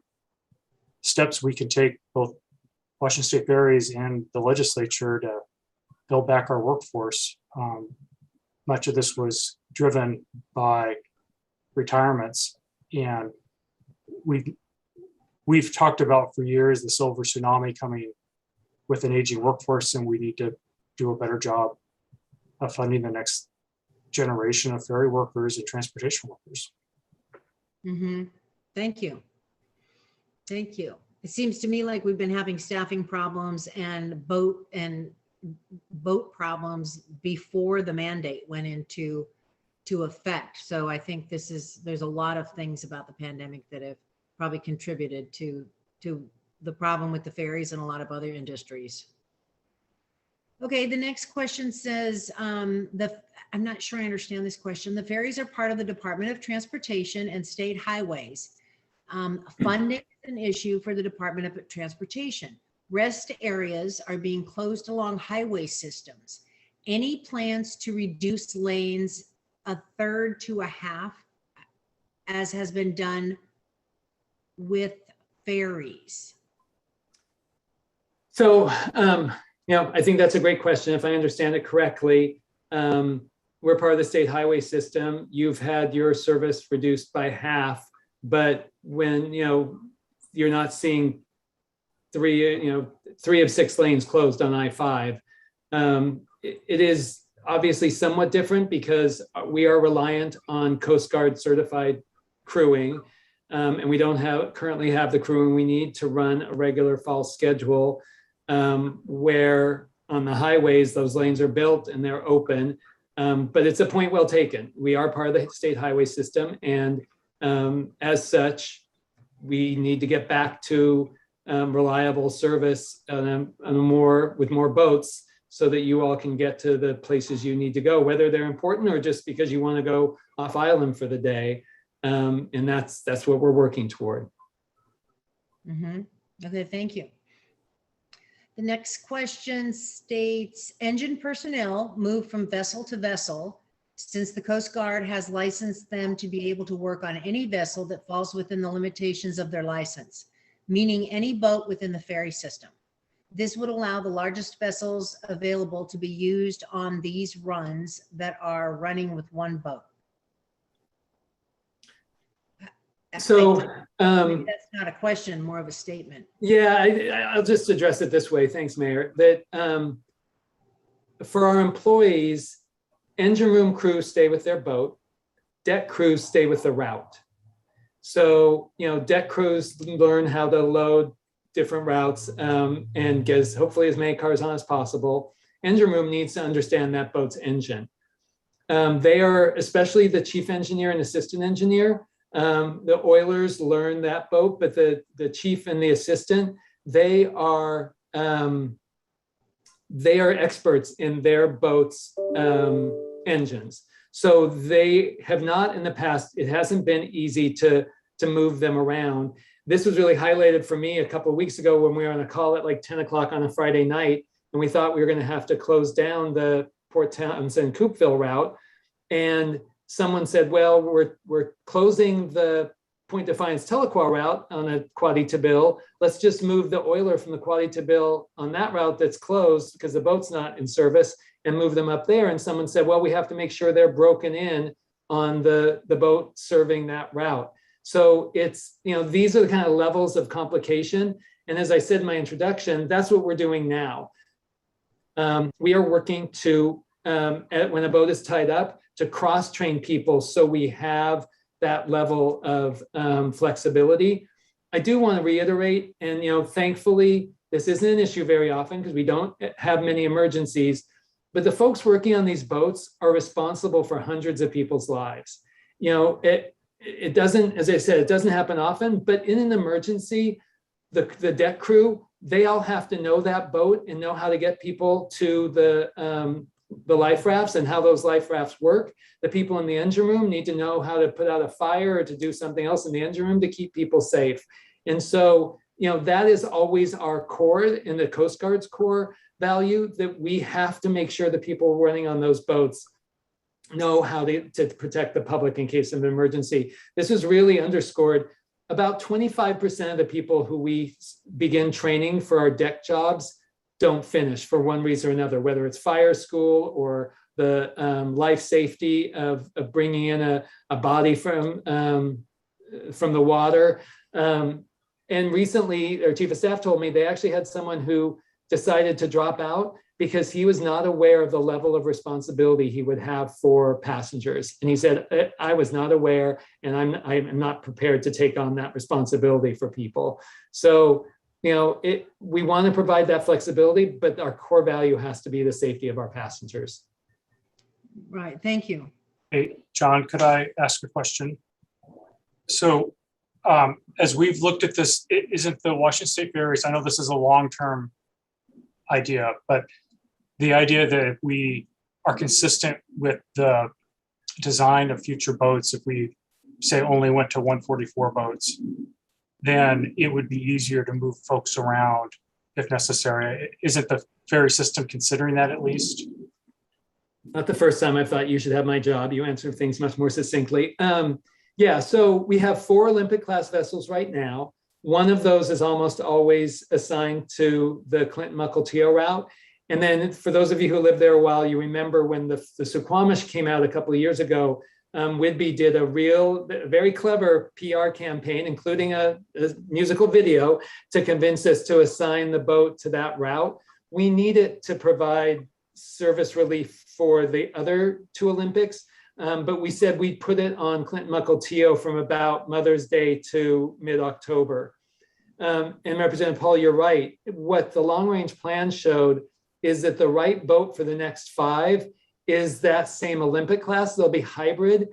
[SPEAKER 4] steps we can take, both Washington State Ferries and the legislature, to build back our workforce. Much of this was driven by retirements, and we've talked about for years the silver tsunami coming with an aging workforce, and we need to do a better job of funding the next generation of ferry workers and transportation workers.
[SPEAKER 2] Thank you. Thank you. It seems to me like we've been having staffing problems and boat problems before the mandate went into effect. So I think there's a lot of things about the pandemic that have probably contributed to the problem with the ferries and a lot of other industries. Okay, the next question says, I'm not sure I understand this question. The ferries are part of the Department of Transportation and state highways. Funding is an issue for the Department of Transportation. Rest areas are being closed along highway systems. Any plans to reduce lanes a third to a half, as has been done with ferries?
[SPEAKER 5] So, I think that's a great question. If I understand it correctly, we're part of the state highway system. You've had your service reduced by half, but when, you're not seeing three of 6 lanes closed on I-5, it is obviously somewhat different because we are reliant on Coast Guard certified crewing, and we don't currently have the crewing we need to run a regular fall schedule, where on the highways, those lanes are built and they're open. But it's a point well taken. We are part of the state highway system, and as such, we need to get back to reliable service with more boats, so that you all can get to the places you need to go, whether they're important or just because you want to go off island for the day. And that's what we're working toward.
[SPEAKER 2] Okay, thank you. The next question states, engine personnel move from vessel to vessel since the Coast Guard has licensed them to be able to work on any vessel that falls within the limitations of their license, meaning any boat within the ferry system. This would allow the largest vessels available to be used on these runs that are running with one boat.
[SPEAKER 5] So
[SPEAKER 2] maybe that's not a question, more of a statement.
[SPEAKER 5] Yeah, I'll just address it this way. Thanks, Mayor. That for our employees, engine room crews stay with their boat, deck crews stay with the route. So, deck crews learn how to load different routes and get hopefully as many cars on as possible. Engine room needs to understand that boat's engine. They are, especially the chief engineer and assistant engineer, the oilers learn that boat, but the chief and the assistant, they are experts in their boat's engines. So they have not in the past, it hasn't been easy to move them around. This was really highlighted for me a couple of weeks ago when we were on a call at like 10 o'clock on a Friday night, and we thought we were going to have to close down the Port Townsend Coupeville route. And someone said, well, we're closing the Point Defiance Tahlequah route on a Coupeville. Let's just move the oiler from the Coupeville on that route that's closed because the boat's not in service and move them up there. And someone said, well, we have to make sure they're broken in on the boat serving that route. So it's, these are the kind of levels of complication. And as I said in my introduction, that's what we're doing now. We are working to, when a boat is tied up, to cross-train people so we have that level of flexibility. I do want to reiterate, and thankfully, this isn't an issue very often because we don't have many emergencies, but the folks working on these boats are responsible for hundreds of people's lives. it doesn't, as I said, it doesn't happen often, but in an emergency, the deck crew, they all have to know that boat and know how to get people to the life rafts and how those life rafts work. The people in the engine room need to know how to put out a fire or to do something else in the engine room to keep people safe. And so, that is always our core in the Coast Guard's core value, that we have to make sure the people running on those boats know how to protect the public in case of an emergency. This is really underscored. About 25% of the people who we begin training for our deck jobs don't finish for one reason or another, whether it's fire school or the life safety of bringing in a body from the water. And recently, our chief of staff told me they actually had someone who decided to drop out because he was not aware of the level of responsibility he would have for passengers. And he said, I was not aware, and I'm not prepared to take on that responsibility for people. So, we want to provide that flexibility, but our core value has to be the safety of our passengers.
[SPEAKER 2] Right, thank you.
[SPEAKER 4] Hey, John, could I ask a question? So as we've looked at this, isn't the Washington State Ferries, I know this is a long-term idea, but the idea that we are consistent with the design of future boats, if we say only went to 144 boats, then it would be easier to move folks around if necessary. Isn't the ferry system considering that at least?
[SPEAKER 5] Not the first time I've thought you should have my job. You answer things much more succinctly. Yeah, so we have 4 Olympic class vessels right now. One of those is almost always assigned to the Clinton-Mukilteo route. And then for those of you who lived there a while, you remember when the Suquamish came out a couple of years ago, Whidbey did a very clever PR campaign, including a musical video to convince us to assign the boat to that route. We need it to provide service relief for the other 2 Olympics. But we said we'd put it on Clinton-Mukilteo from about Mother's Day to mid-October. And Representative Paul, you're right. What the long-range plan showed is that the right boat for the next 5 is that same Olympic class. They'll be hybrid.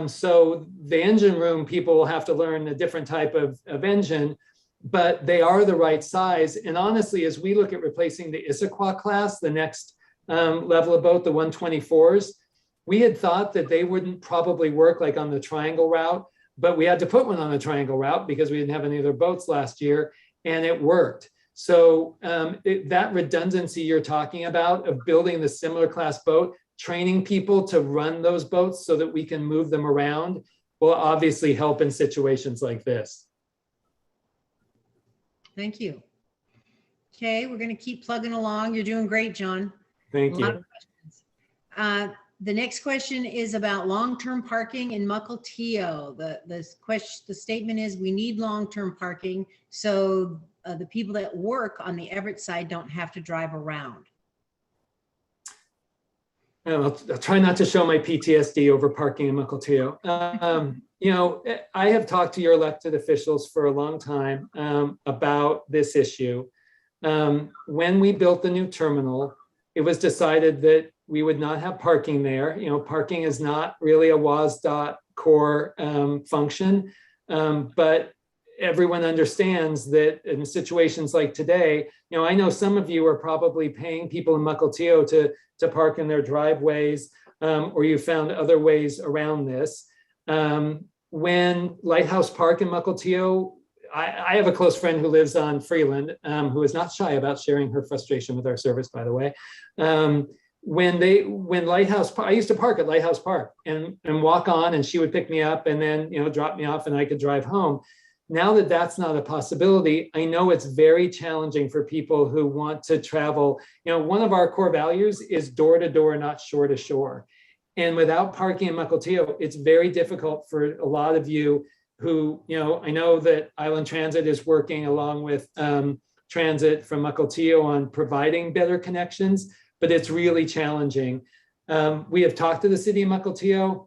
[SPEAKER 5] So the engine room people will have to learn a different type of engine, but they are the right size. And honestly, as we look at replacing the Issaquah class, the next level of boat, the 124s, we had thought that they wouldn't probably work like on the Triangle route, but we had to put one on the Triangle route because we didn't have any other boats last year, and it worked. So that redundancy you're talking about of building the similar class boat, training people to run those boats so that we can move them around will obviously help in situations like this.
[SPEAKER 2] Thank you. Okay, we're going to keep plugging along. You're doing great, John.
[SPEAKER 5] Thank
[SPEAKER 2] A lot
[SPEAKER 5] you.
[SPEAKER 2] of questions. The next question is about long-term parking in Mukilteo. The statement is we need long-term parking so the people that work on the Everett side don't have to drive around.
[SPEAKER 5] I'll try not to show my PTSD over parking in Mukilteo. I have talked to your elected officials for a long time about this issue. When we built the new terminal, it was decided that we would not have parking there. Parking is not really a WSDOT core function, but everyone understands that in situations like today, I know some of you are probably paying people in Mukilteo to park in their driveways, or you found other ways around this. When Lighthouse Park in Mukilteo, I have a close friend who lives on Freeland, who is not shy about sharing her frustration with our service, by the way. When Lighthouse Park, I used to park at Lighthouse Park and walk on, and she would pick me up and then drop me off and I could drive home. Now that that's not a possibility, I know it's very challenging for people who want to travel. One of our core values is door to door, not shore to shore. And without parking in Mukilteo, it's very difficult for a lot of you who, I know that Island Transit is working along with Transit from Mukilteo on providing better connections, but it's really challenging. We have talked to the city of Mukilteo.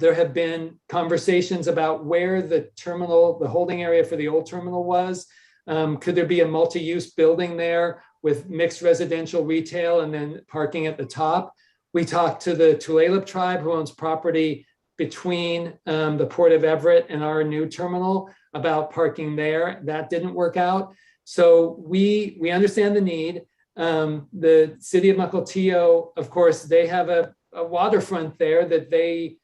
[SPEAKER 5] There have been conversations about where the terminal, the holding area for the old terminal was. Could there be a multi-use building there with mixed residential retail and then parking at the top? We talked to the Tulalip tribe who owns property between the Port of Everett and our new terminal about parking there. That didn't work out. So we understand the need. The city of Mukilteo, of course, they have a waterfront there that a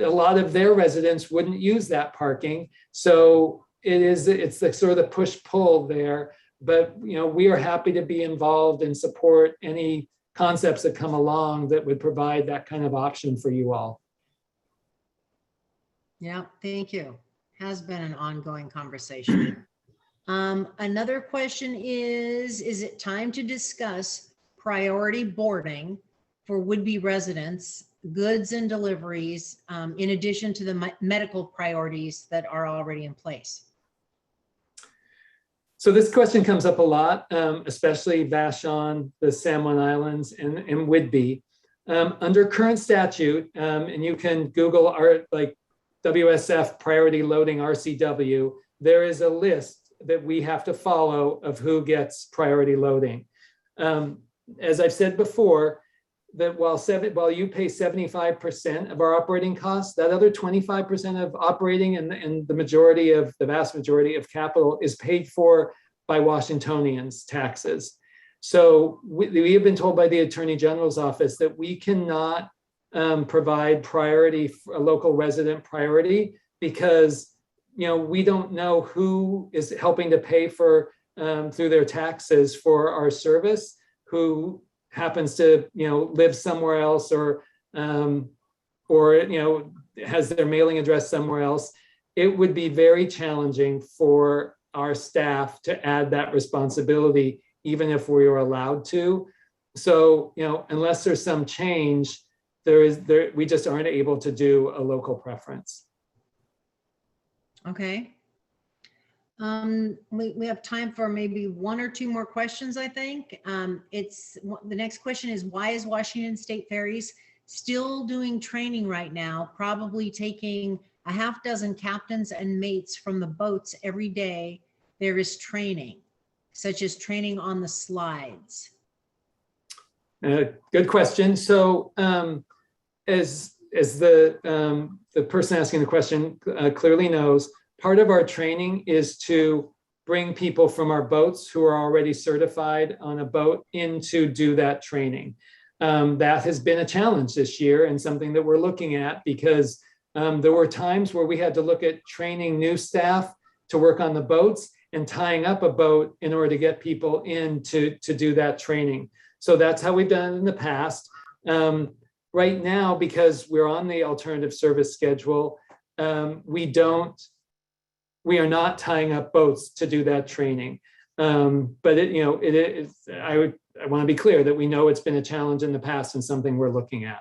[SPEAKER 5] lot of their residents wouldn't use that parking. So it's the sort of the push-pull there. But we are happy to be involved and support any concepts that come along that would provide that kind of option for you all.
[SPEAKER 2] Yeah, thank you. Has been an ongoing conversation. Another question is it time to discuss priority boarding for would-be residents, goods and deliveries, in addition to the medical priorities that are already in place?
[SPEAKER 5] So this question comes up a lot, especially Vashon, the San Juan Islands, and Whidbey. Under current statute, and you can Google our WSF priority loading RCW, there is a list that we have to follow of who gets priority loading. As I've said before, that while you pay 75% of our operating costs, that other 25% of operating and the vast majority of capital is paid for by Washingtonians' taxes. So we have been told by the Attorney General's office that we cannot provide priority, a local resident priority, because we don't know who is helping to pay for through their taxes for our service, who happens to live somewhere else or has their mailing address somewhere else. It would be very challenging for our staff to add that responsibility, even if we were allowed to. So unless there's some change, we just aren't able to do a local preference.
[SPEAKER 2] Okay. We have time for maybe one or two more questions, I think. The next question is, why is Washington State Ferries still doing training right now, probably taking a half dozen captains and mates from the boats every day? There is training, such as training on the slides.
[SPEAKER 5] Good question. So as the person asking the question clearly knows, part of our training is to bring people from our boats who are already certified on a boat in to do that training. That has been a challenge this year and something that we're looking at, because there were times where we had to look at training new staff to work on the boats and tying up a boat in order to get people in to do that training. So that's how we've done it in the past. Right now, because we're on the alternative service schedule, we are not tying up boats to do that training. But I want to be clear that we know it's been a challenge in the past and something we're looking at.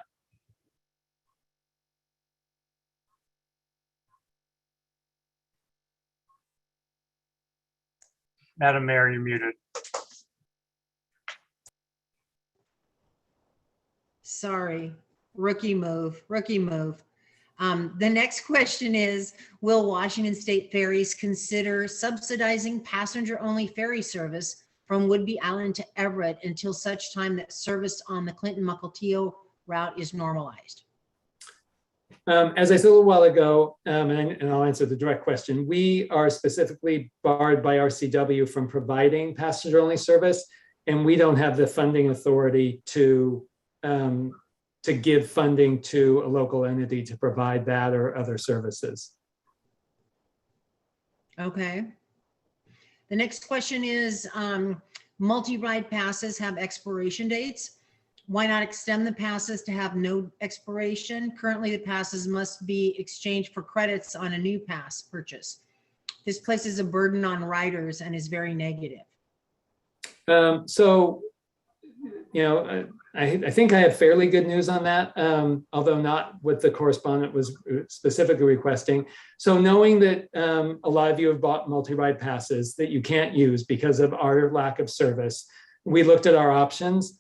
[SPEAKER 4] Madam Mayor, you're muted.
[SPEAKER 2] Sorry, rookie move. The next question is, will Washington State Ferries consider subsidizing passenger-only ferry service from Whidbey Island to Everett until such time that service on the Clinton-Mukilteo route is normalized?
[SPEAKER 5] As I said a little while ago, and I'll answer the direct question, we are specifically barred by RCW from providing passenger-only service, and we don't have the funding authority to give funding to a local entity to provide that or other services.
[SPEAKER 2] Okay. The next question is, multi-ride passes have expiration dates. Why not extend the passes to have no expiration? Currently, the passes must be exchanged for credits on a new pass purchase. This places a burden on riders and is very negative. I think I have fairly good news on that, although not what the correspondent was specifically requesting. So knowing that a lot of you have bought multi-ride passes that you can't use because of our lack of service, we looked at our options.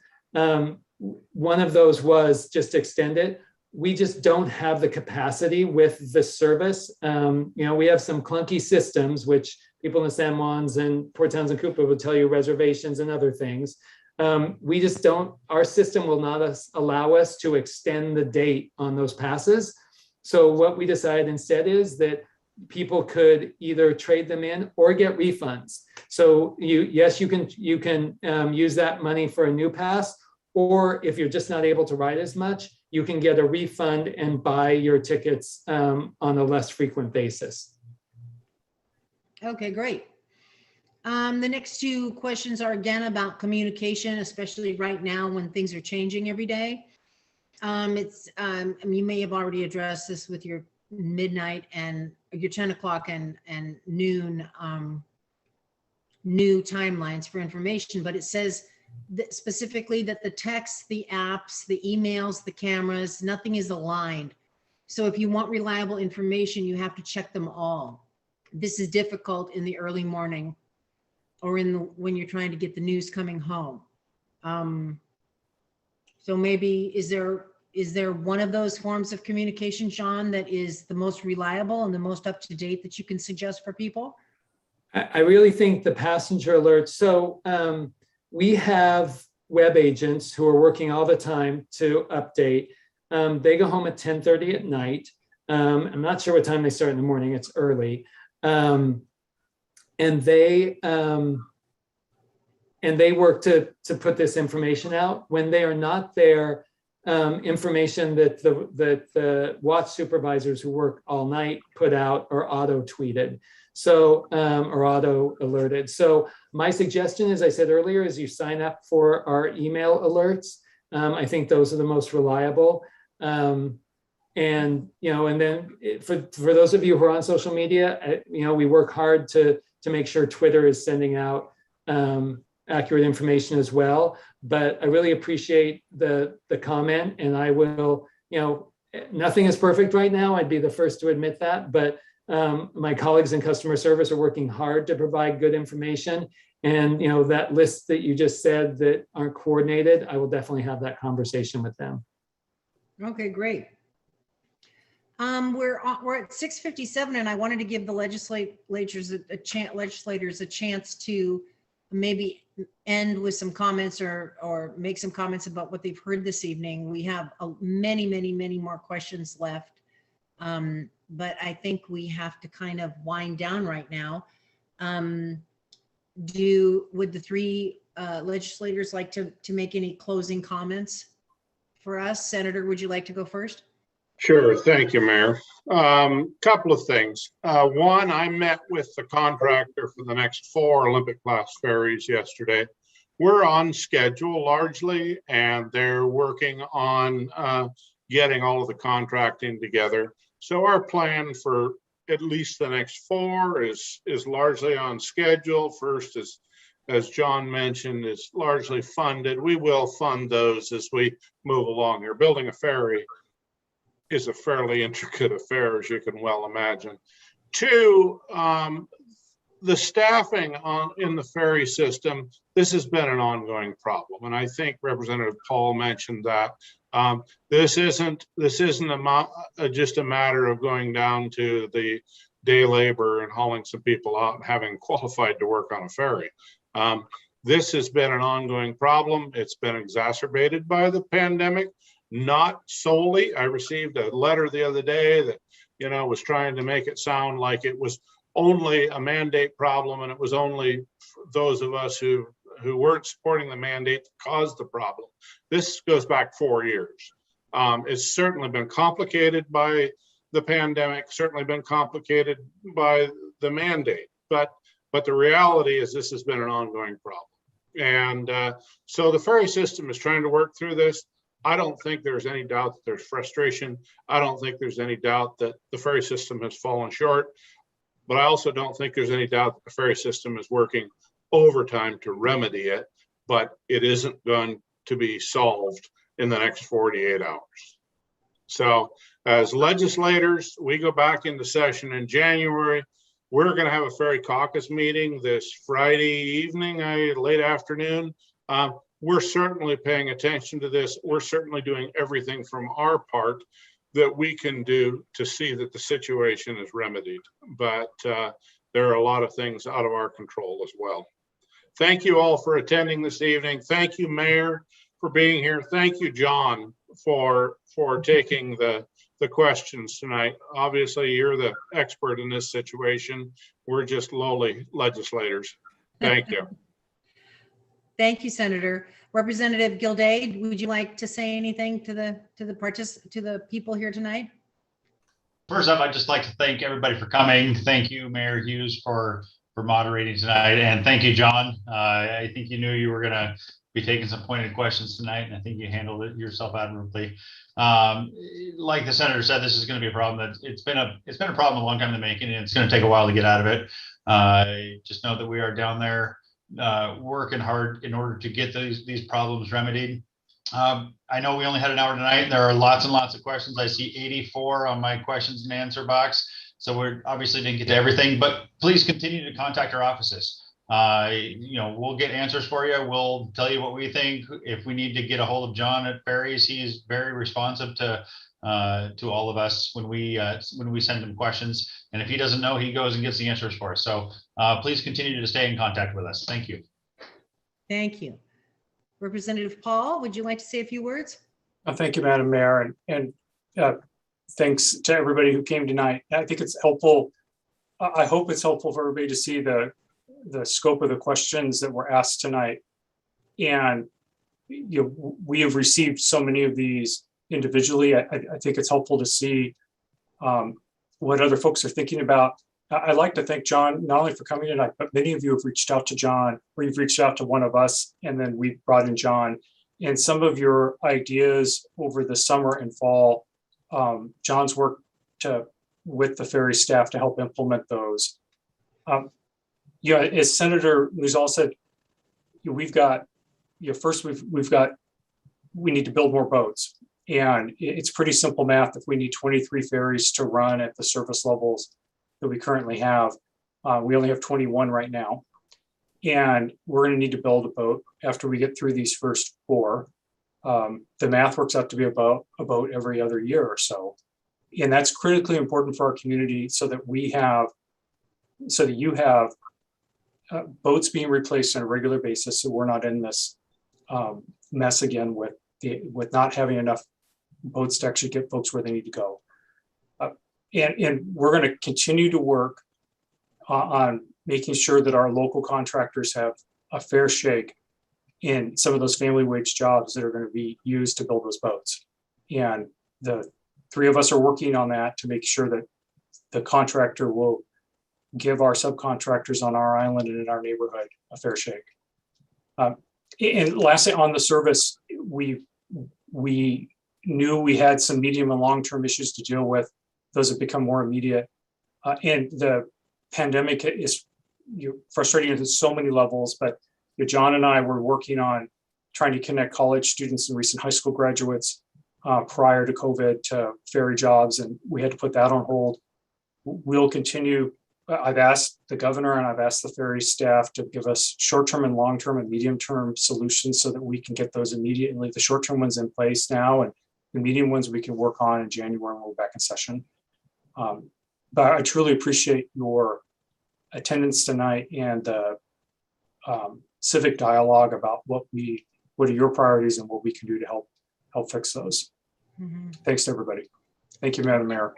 [SPEAKER 2] One of those was just extend it. We just don't have the capacity with the service. We have some clunky systems, which people in the San Juans and Port Townsend and Coopeville will tell you, reservations and other things. We just don't, our system will not allow us to extend the date on those passes.
[SPEAKER 5] So what we decided instead is that people could either trade them in or get refunds. So yes, you can use that money for a new pass, or if you're just not able to ride as much, you can get a refund and buy your tickets on a less frequent basis.
[SPEAKER 2] Okay, great. The next two questions are again about communication, especially right now when things are changing every day. You may have already addressed this with your midnight and your 10 o'clock and noon new timelines for information, but it says that specifically that the texts, the apps, the emails, the cameras, nothing is aligned. So if you want reliable information, you have to check them all. This is difficult in the early morning or when you're trying to get the news coming home. So maybe is there one of those forms of communication, John, that is the most reliable and the most up to date that you can suggest for people?
[SPEAKER 5] I really think the passenger alerts. So we have web agents who are working all the time to update. They go home at 10:30 at night. I'm not sure what time they start in the morning. It's early. And they work to put this information out. When they are not there, information that the watch supervisors who work all night put out or auto tweeted. So, or auto alerted. So my suggestion, as I said earlier, is you sign up for our email alerts. I think those are the most reliable. And then for those of you who are on social media, we work hard to make sure Twitter is sending out accurate information as well. But I really appreciate the comment, and I will, nothing is perfect right now. I'd be the first to admit that, but my colleagues in customer service are working hard to provide good information. And, that list that you just said that aren't coordinated, I will definitely have that conversation with them.
[SPEAKER 2] Okay, great. We're at 6:57, and I wanted to give the legislators a chance to maybe end with some comments or make some comments about what they've heard this evening. We have many more questions left, but I think we have to kind of wind down right now. Would the three legislators like to make any closing comments for us? Senator, would you like to go first?
[SPEAKER 3] Sure. Thank you, Mayor. Couple of things. One, I met with the contractor for the next 4 Olympic class ferries yesterday. We're on schedule largely, and they're working on getting all of the contracting together. So our plan for at least the next 4 is largely on schedule. First, as John mentioned, is largely funded. We will fund those as we move along here. Building a ferry is a fairly intricate affair, as you can well imagine. 2, the staffing in the ferry system, this has been an ongoing problem. And I think Representative Paul mentioned that. This isn't just a matter of going down to the day labor and hauling some people out and having qualified to work on a ferry. This has been an ongoing problem. It's been exacerbated by the pandemic. Not solely. I received a letter the other day that, was trying to make it sound like it was only a mandate problem and it was only those of us who weren't supporting the mandate that caused the problem. This goes back 4 years. It's certainly been complicated by the pandemic, certainly been complicated by the mandate, but the reality is this has been an ongoing problem. And so the ferry system is trying to work through this. I don't think there's any doubt that there's frustration. I don't think there's any doubt that the ferry system has fallen short, but I also don't think there's any doubt that the ferry system is working overtime to remedy it, but it isn't going to be solved in the next 48 hours. So as legislators, we go back into session in January. We're going to have a ferry caucus meeting this Friday evening, late afternoon. We're certainly paying attention to this. We're certainly doing everything from our part that we can do to see that the situation is remedied. But there are a lot of things out of our control as well. Thank you all for attending this evening. Thank you, Mayor, for being here. Thank you, John, for taking the the questions tonight. Obviously, you're the expert in this situation. We're just lowly legislators. Thank you.
[SPEAKER 2] Thank you, Senator. Representative Gilday, would you like to say anything to the people here tonight?
[SPEAKER 1] First up, I'd just like to thank everybody for coming. Thank you, Mayor Hughes, for moderating tonight. And thank you, John. I think you knew you were going to be taking some pointed questions tonight, and I think you handled it yourself admirably. Like the senator said, this is going to be a problem that it's been a problem a long time in the making, and it's going to take a while to get out of it. Just know that we are down there working hard in order to get these problems remedied. I know we only had an hour tonight, and there are lots and lots of questions. I see 84 on my questions and answer box. So we obviously didn't get to everything, but please continue to contact our offices. We'll get answers for you. We'll tell you what we think. If we need to get a hold of John at Ferries, he's very responsive to all of us when we send him questions. And if he doesn't know, he goes and gets the answers for us. So please continue to stay in contact with us. Thank you.
[SPEAKER 2] Thank you. Representative Paul, would you like to say a few words?
[SPEAKER 4] Thank you, Madam Mayor, and thanks to everybody who came tonight. I think it's helpful. I hope it's helpful for everybody to see the scope of the questions that were asked tonight. And we have received so many of these individually. I think it's helpful to see what other folks are thinking about. I'd like to thank John, not only for coming tonight, but many of you have reached out to John, or you've reached out to one of us, and then we brought in John. And some of your ideas over the summer and fall, John's worked with the Ferry staff to help implement those. As Senator Muzal said, we've got, first we need to build more boats. And it's pretty simple math. If we need 23 ferries to run at the service levels that we currently have, we only have 21 right now. And we're going to need to build a boat after we get through these first 4. The math works out to be about a boat every other year or so. And that's critically important for our community so that you have boats being replaced on a regular basis, so we're not in this mess again with not having enough boats to actually get folks where they need to go. And we're going to continue to work on making sure that our local contractors have a fair shake in some of those family wage jobs that are going to be used to build those boats. And the 3 of us are working on that to make sure that the contractor will give our subcontractors on our island and in our neighborhood a fair shake. And lastly, on the service, we knew we had some medium and long-term issues to deal with. Those have become more immediate. And the pandemic is frustrating at so many levels, but John and I were working on trying to connect college students and recent high school graduates prior to COVID to ferry jobs, and we had to put that on hold. We'll continue. I've asked the governor and I've asked the ferry staff to give us short-term and long-term and medium-term solutions so that we can get those immediately. The short-term ones in place now, and the medium ones we can work on in January when we're back in session. But I truly appreciate your attendance tonight and the civic dialogue about what are your priorities and what we can do to help fix those. Mm-hmm. Thanks to everybody. Thank you, Madam Mayor.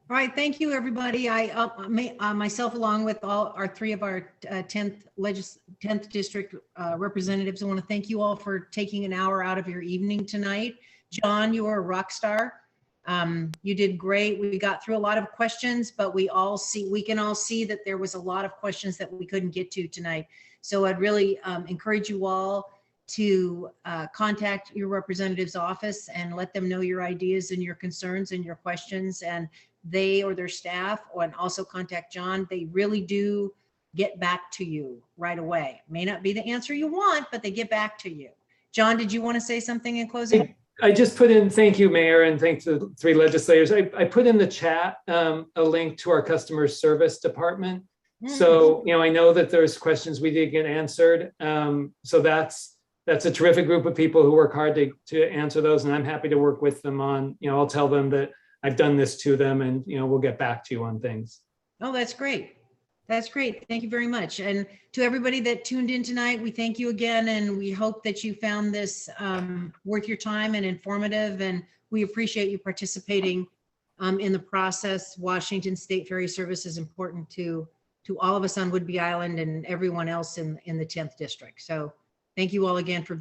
[SPEAKER 2] All right, thank you, everybody. I myself, along with all our 3 of our 10th district representatives, I want to thank you all for taking an hour out of your evening tonight. John, you are a rock star. You did great. We got through a lot of questions, but we can all see that there was a lot of questions that we couldn't get to tonight. So I'd really encourage you all to contact your representative's office and let them know your ideas and your concerns and your questions, and they or their staff, and also contact John. They really do get back to you right away. May not be the answer you want, but they get back to you. John, did you want to say something in closing?
[SPEAKER 5] I just put in, thank you, Mayor, and thanks to the 3 legislators. I put in the chat a link to our customer service department. So, I know that there's questions we did get answered. So that's a terrific group of people who work hard to answer those, and I'm happy to work with them on, I'll tell them that I've done this to them, and, we'll get back to you on things.
[SPEAKER 2] Oh, that's great. That's great. Thank you very much. And to everybody that tuned in tonight, we thank you again, and we hope that you found this worth your time and informative. And we appreciate you participating in the process. Washington State Ferry Service is important to all of us on Whidbey Island and everyone else in the 10th district. So thank you all again for being